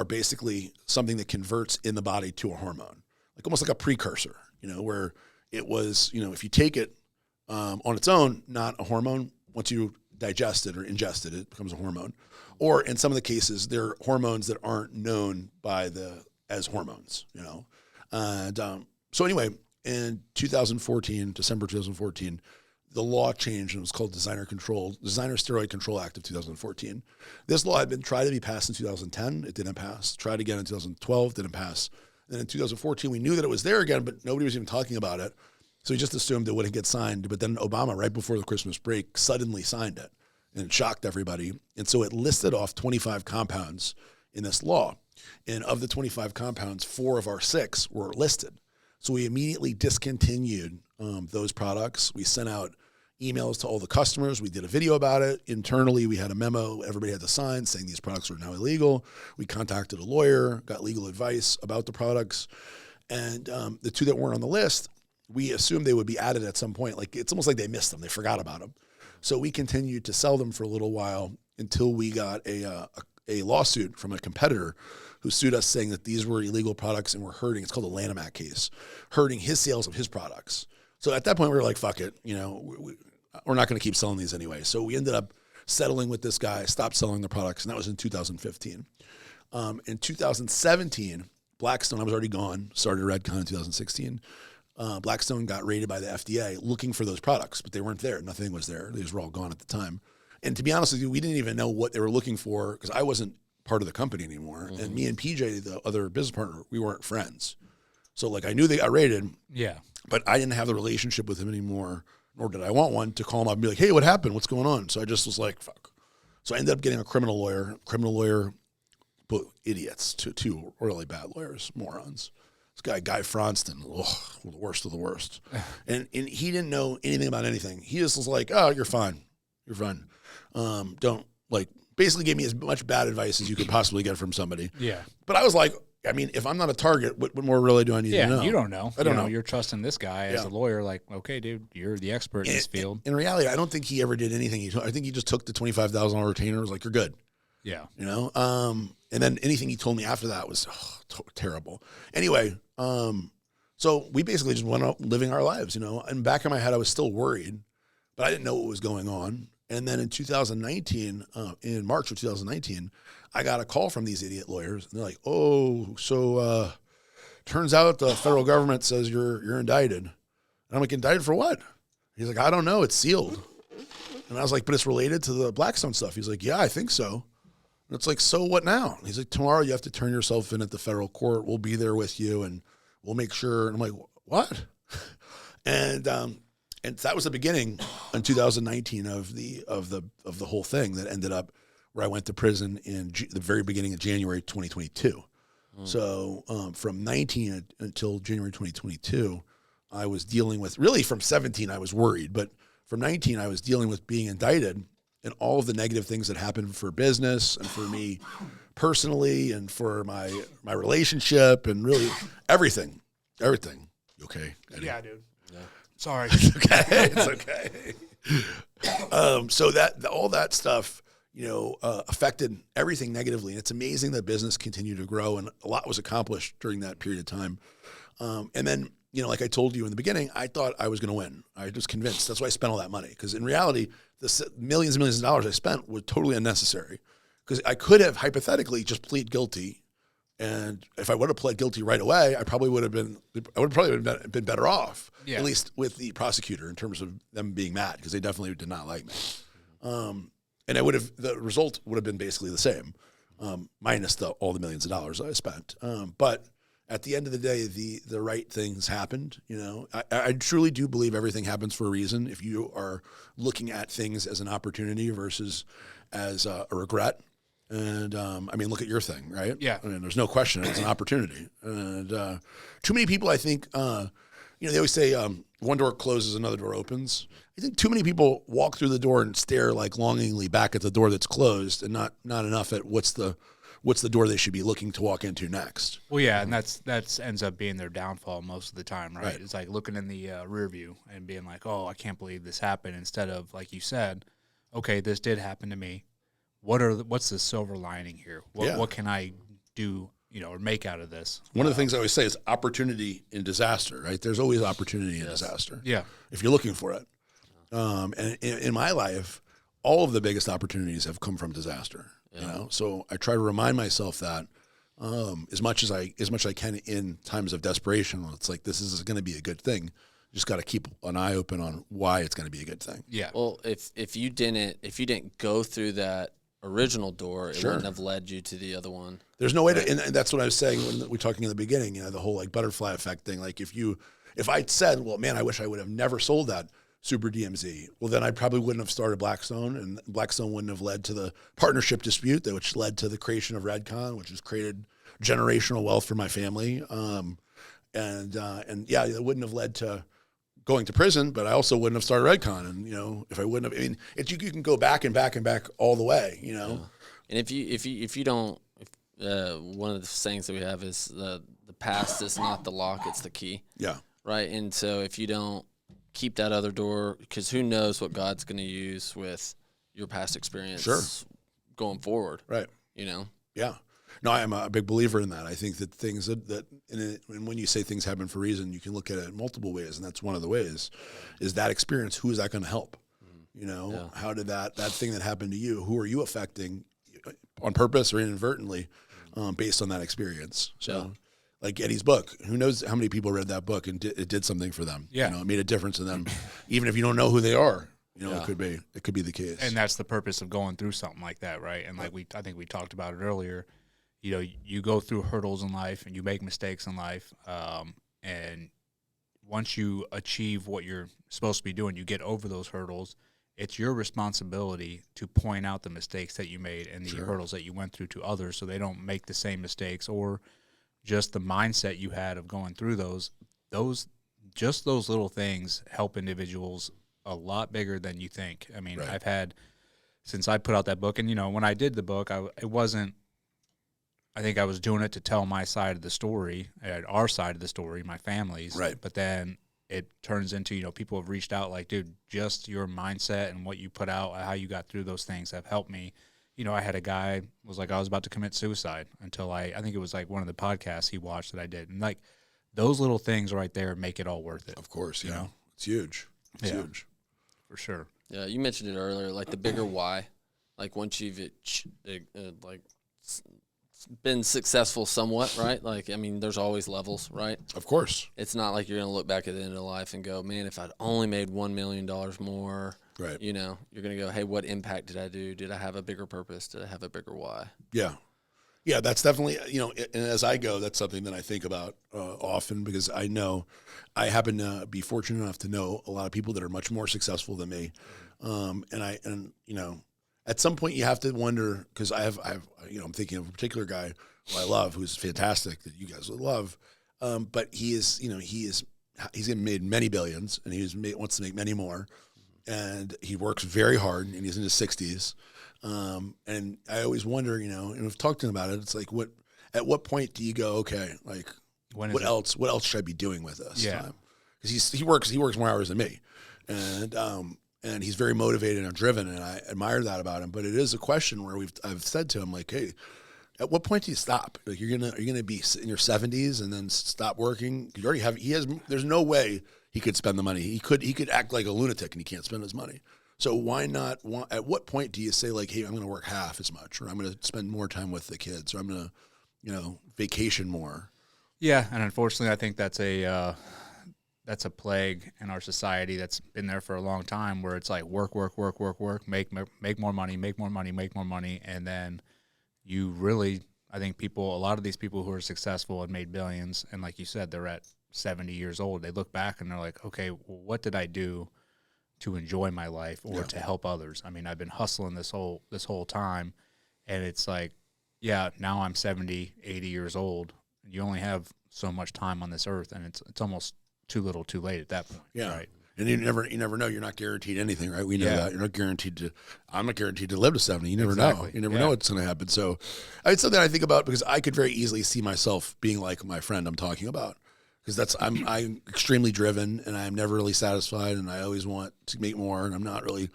basically something that converts in the body to a hormone, almost like a precursor, where it was, if you take it on its own, not a hormone. Once you digest it or ingest it, it becomes a hormone. Or in some of the cases, they're hormones that aren't known as hormones, And so anyway, in December 2014, the law changed and it was called Designer Steroid Control Act of 2014. This law had been tried to be passed in 2010. It didn't pass. Tried again in 2012, didn't pass. And in 2014, we knew that it was there again, but nobody was even talking about it. So we just assumed it wouldn't get signed. But then Obama, right before the Christmas break, suddenly signed it. And it shocked everybody. And so it listed off 25 compounds in this law. And of the 25 compounds, 4 of our 6 were listed. So we immediately discontinued those products. We sent out emails to all the customers. We did a video about it. Internally, we had a memo everybody had to sign saying these products are now illegal. We contacted a lawyer, got legal advice about the products. And the 2 that weren't on the list, we assumed they would be added at some point. It's almost like they missed them. They forgot about them. So we continued to sell them for a little while until we got a lawsuit from a competitor who sued us saying that these were illegal products and were hurting. It's called the Lanham Act case, hurting his sales of his products. So at that point, we were like, fuck it. We're not going to keep selling these anyway. So we ended up settling with this guy, stopped selling the products, and that was in 2015. In 2017, Blackstone, I was already gone, started Redcon in 2016. Blackstone got raided by the FDA looking for those products, but they weren't there. Nothing was there. These were all gone at the time. And to be honest with you, we didn't even know what they were looking for because I wasn't part of the company anymore. Mm-hmm. And me and PJ, the other business partner, we weren't friends. So I knew they got raided. Yeah. But I didn't have the relationship with him anymore, nor did I want one to call him up and be like, hey, what happened? What's going on? So I just was like, fuck. So I ended up getting a criminal lawyer, but idiots, two really bad lawyers, morons. This guy Fronston, the worst of the worst. And he didn't know anything about anything. He just was like, oh, you're fine. You're fine. Don't, like, basically gave me as much bad advice as you could possibly get from somebody. Yeah. But I was like, I mean, if I'm not a target, what more really do I need to know? You don't know. I don't know. You're trusting this guy as a lawyer, like, okay, dude, you're the expert in this field. In reality, I don't think he ever did anything. I think he just took the $25,000 retainer, was like, you're good. Yeah. You know? And then anything he told me after that was terrible. Anyway, so we basically just went out living our lives, you know? And back in my head, I was still worried, but I didn't know what was going on. And then in 2019, in March of 2019, I got a call from these idiot lawyers. And they're like, oh, so turns out the federal government says you're indicted. And I'm like, indicted for what? He's like, I don't know. It's sealed. And I was like, but it's related to the Blackstone stuff. He's like, yeah, I think so. And it's like, so what now? He's like, tomorrow you have to turn yourself in at the federal court. We'll be there with you, and we'll make sure. And I'm like, what? And that was the beginning in 2019 of the whole thing that ended up where I went to prison in the very beginning of January 2022. So from 19 until January 2022, I was dealing with, really from 17 I was worried, but from 19 I was dealing with being indicted and all of the negative things that happened for business and for me personally and for my relationship and really everything. You okay, Eddie? Yeah, dude. Yeah. Sorry. It's okay. It's okay. So that all that stuff, you know, affected everything negatively. And it's amazing that business continued to grow and a lot was accomplished during that period of time. And then, you know, like I told you in the beginning, I thought I was going to win. I was convinced. That's why I spent all that money. Because in reality, the millions and millions of dollars I spent were totally unnecessary. Because I could have hypothetically just plead guilty. And if I would have pled guilty right away, I would probably have been better off, at least with the prosecutor in terms of them being mad, because they definitely did not like me. And the result would have been basically the same, minus all the millions of dollars I spent. But at the end of the day, the right things happened. You know, I truly do believe everything happens for a reason. If you are looking at things as an opportunity versus as a regret. And, I mean, look at your thing, right? Yeah. I mean, there's no question it's an opportunity. And too many people, I think, you know, they always say one door closes, another door opens. I think too many people walk through the door and stare like longingly back at the door that's closed and not enough at what's the door they should be looking to walk into next. Well, yeah, and that's ends up being their downfall most of the time, right? Right. It's like looking in the rear view and being like, oh, I can't believe this happened, instead of, like you said, okay, this did happen to me. What's the silver lining here? What can I do, you know, or make out of this? One of the things I always say is opportunity in disaster, right? There's always opportunity in disaster. Yeah. If you're looking for it. And in my life, all of the biggest opportunities have come from disaster, you know? So I try to remind myself that as much as I can in times of desperation. It's like, this is going to be a good thing. You just got to keep an eye open on why it's going to be a good thing. Yeah. Well, if you didn't go through that original door, it wouldn't have led you to the other one. There's no way to, and that's what I was saying when we were talking in the beginning, you know, the whole like butterfly effect thing. Like if I'd said, well, man, I wish I would have never sold that Super DMZ, well, then I probably wouldn't have started Blackstone, and Blackstone wouldn't have led to the partnership dispute, which led to the creation of Redcon, which has created generational wealth for my family. And yeah, it wouldn't have led to going to prison, but I also wouldn't have started Redcon. And, you know, if I wouldn't have, I mean, you can go back and back and back all the way, you know? Yeah. And if you don't, one of the sayings that we have is the past is not the lock, it's the key. Yeah. Right. And so if you don't keep that other door, because who knows what God's going to use with your past experience going forward. Right. You know? Yeah. No, I am a big believer in that. I think that things that and when you say things happen for a reason, you can look at it in multiple ways, and that's one of the ways. Is that experience? Who is that going to help? You know, how did that thing that happened to you? Who are you affecting, on purpose or inadvertently, based on that experience? So, like Eddie's book, who knows how many people read that book and it did something for them? Yeah, you know, it made a difference in them, even if you don't know who they are. You know, it could be the case. And that's the purpose of going through something like that, right? And like I think we talked about it earlier. You know, you go through hurdles in life and you make mistakes in life. And once you achieve what you're supposed to be doing, you get over those hurdles. It's your responsibility to point out the mistakes that you made and the hurdles that you went through to others so they don't make the same mistakes, or just the mindset you had of going through those little things help individuals a lot bigger than you think. I mean, I've had, since I put out that book, and, you know, when I did the book, I think I was doing it to tell my side of the story, our side of the story, my family's. Right. But then it turns into, you know, people have reached out like, dude, just your mindset and what you put out, how you got through those things have helped me. You know, I had a guy was like, I was about to commit suicide until I think it was like one of the podcasts he watched that I did. And like those little things right there make it all worth it. Of course. You know? It's huge. It's huge. For sure. Yeah. You mentioned it earlier, like the bigger why, like once you've been successful somewhat, right? Like, I mean, there's always levels, right? Of course. It's not like you're going to look back at the end of life and go, man, if I'd only made $1 million more, right? You know, you're going to go, hey, what impact did I do? Did I have a bigger purpose? Did I have a bigger why? Yeah. Yeah, that's definitely, you know, and as I go, that's something that I think about often, because I know I happen to be fortunate enough to know a lot of people that are much more successful than me. And you know, at some point you have to wonder, because I have, you know, I'm thinking of a particular guy who I love, who's fantastic, that you guys would love. But he is, you know, he's made many billions, and wants to make many more. And he works very hard, and he's in his 60s. And I always wonder, you know, and we've talked to him about it. It's like, at what point do you go, okay, like, what else should I be doing with this time? Because he works more hours than me. And he's very motivated and driven, and I admire that about him. But it is a question where I've said to him, like, hey, at what point do you stop? Like, are you gonna be in your 70s and then stop working? You already have. There's no way he could spend the money. He could act like a lunatic, and he can't spend his money. So why not? At what point do you say, like, hey, I'm going to work half as much, or I'm going to spend more time with the kids, or I'm going to, you know, vacation more? Yeah, and unfortunately, I think that's a plague in our society that's been there for a long time, where it's like work, make more money, and then you really, I think a lot of these people who are successful and made billions, and like you said, they're at 70 years old, they look back and they're like, okay, well, what did I do to enjoy my life or to help others? I mean, I've been hustling this whole time, and it's like, yeah, now I'm 70, 80 years old. You only have so much time on this earth, and it's almost too little, too late at that point. Yeah. Right. And you never know. You're not guaranteed anything, right? We know that. You're not guaranteed to. I'm not guaranteed to live to 70. You never know. You never know what's going to happen. So, it's something I think about, because I could very easily see myself being like my friend I'm talking about, because I'm extremely driven, and I'm never really satisfied, and I always want to make more, and I'm not really,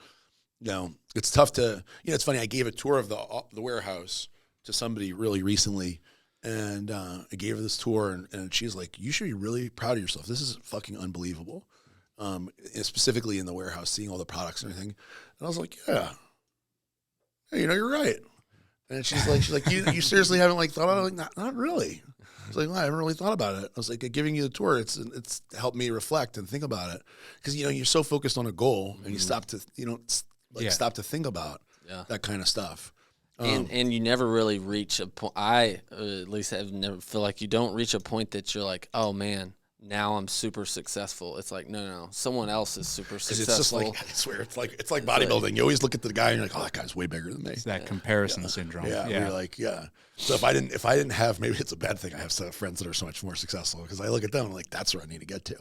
you know, it's tough to. You know, it's funny. I gave a tour of the warehouse to somebody really recently. And I gave her this tour, and she's like, you should be really proud of yourself. This is fucking unbelievable. Specifically in the warehouse, seeing all the products and everything. And I was like, yeah, you know, you're right. And she's like, you seriously haven't like thought about it? Like, not really. I was like, well, I haven't really thought about it. I was like, giving you the tour, it's helped me reflect and think about it. Because, you know, you're so focused on a goal, and you stop to think about that kind of stuff. And you never really reach a point. I at least have never feel like you don't reach a point that you're like, oh man, now I'm super successful. It's like, no, someone else is super successful. It's just like, I swear, it's like bodybuilding. You always look at the guy and you're like, oh, that guy's way bigger than me. It's that comparison syndrome. Yeah. You're like, yeah. So if I didn't have, maybe it's a bad thing I have some friends that are so much more successful, because I look at them and I'm like, that's where I need to get to.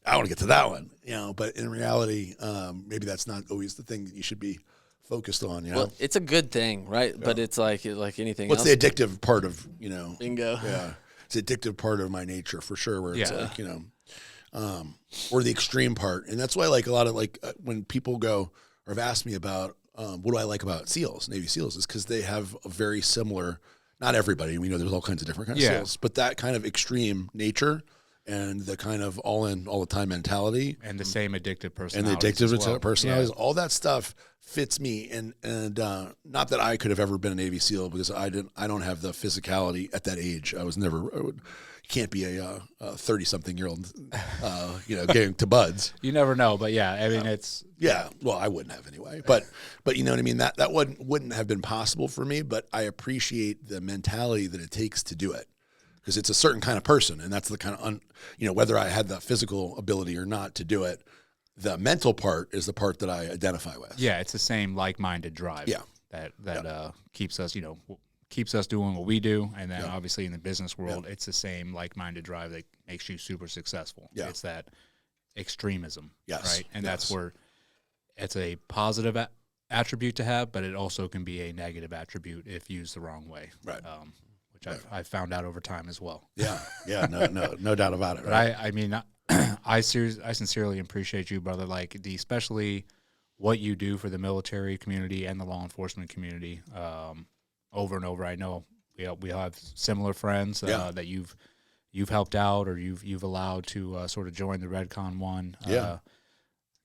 I want to get to that one, you know. But in reality, maybe that's not always the thing that you should be focused on, you know. Well, it's a good thing, right? Yeah. But it's like anything else. What's the addictive part of, you know? Bingo. Yeah. It's the addictive part of my nature for sure, where it's like, you know, or the extreme part. And that's why, like, a lot of, like, when people go or have asked me about what do I like about SEALs, Navy SEALs, is because they have a very similar, not everybody, we know there's all kinds of different kinds of SEALs, but that kind of extreme nature and the kind of all in all the time mentality, and the same addictive personalities, personalities, all that stuff fits me. And not that I could have ever been a Navy SEAL, because I don't have the physicality at that age. You can't be a 30-something-year-old, you know, getting to buds. You never know, but yeah, I mean, it's well, I wouldn't have anyway, but you know what I mean. That wouldn't have been possible for me. But I appreciate the mentality that it takes to do it, because it's a certain kind of person, and that's the kind of you know, whether I had the physical ability or not to do it, the mental part is the part that I identify with. Yeah, it's the same like-minded drive. Yeah. That keeps us, you know, keeps us doing what we do. And then Yeah. obviously in the business world, it's the same like-minded drive that makes you super successful. Yeah. It's that extremism, Yes. right? And Yes. that's where it's a positive attribute to have, but it also can be a negative attribute if used the wrong way. Right. Which I've found out over time as well. Yeah. Yeah. No doubt about it. But Right? I mean, I sincerely appreciate you, brother. Like especially what you do for the military community and the law enforcement community. Over and over, I know we have similar friends Yeah. that you've helped out or you've allowed to sort of join the Redcon One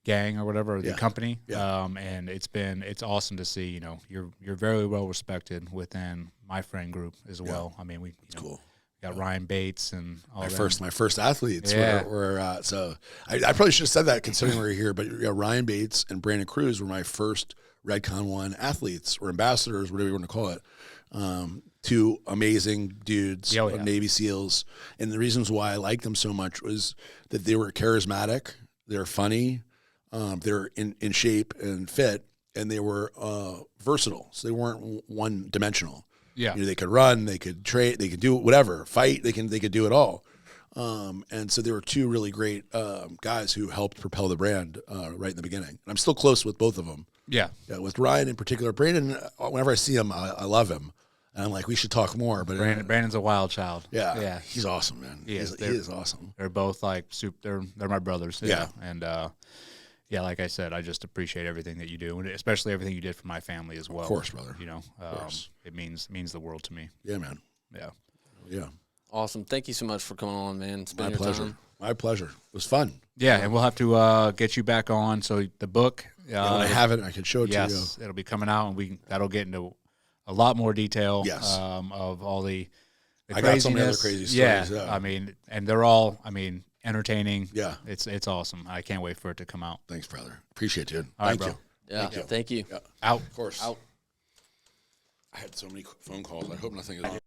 gang or whatever, or the company. Yeah. And it's awesome to see. You know, you're very well respected within my friend group as well. I mean, Cool. got Ryan Bates and all My them. first athletes Yeah. were so I probably should have said that considering we're here, but Ryan Bates and Brandon Cruz were my first Redcon One athletes or ambassadors, whatever you want to call it. Two amazing dudes, Oh, yeah. Navy SEALs, and the reasons why I liked them so much was that they were charismatic, they're funny, they're in shape and fit, and they were versatile. So they weren't one dimensional. Yeah. You know, they could run, they could trade, they could do whatever, fight, they could do it all. And so there were two really great guys who helped propel the brand right in the beginning. And I'm still close with both of them. Yeah. Yeah, with Ryan in particular. Brandon, whenever I see him, I love him. And I'm like, we should talk more. But Brandon's a wild child. yeah, he's awesome, man. He is awesome. They're both like they're my brothers. Yeah. And like I said, I just appreciate everything that you do, and especially everything you did for my family as well. Of course, brother. You know, it means the world to me. Yeah, man. Yeah. Awesome. Thank you so much for coming on, man. Spend My your pleasure. time. My pleasure. It was fun. Yeah, and we'll have to get you back on. So the book, When I have it, I can show it to you. yes, it'll be coming out, and that'll get into a lot more detail. Yes. Of all the I got so many other craziness. crazy stories. Yeah, I mean, and they're all, entertaining. Yeah. It's awesome. I can't wait for it to come out. Thanks, brother. Appreciate you. All right, Thank bro. you. Yeah. Thank you. Yeah. Out. Of course. Out. I had so many phone calls. I hope nothing is.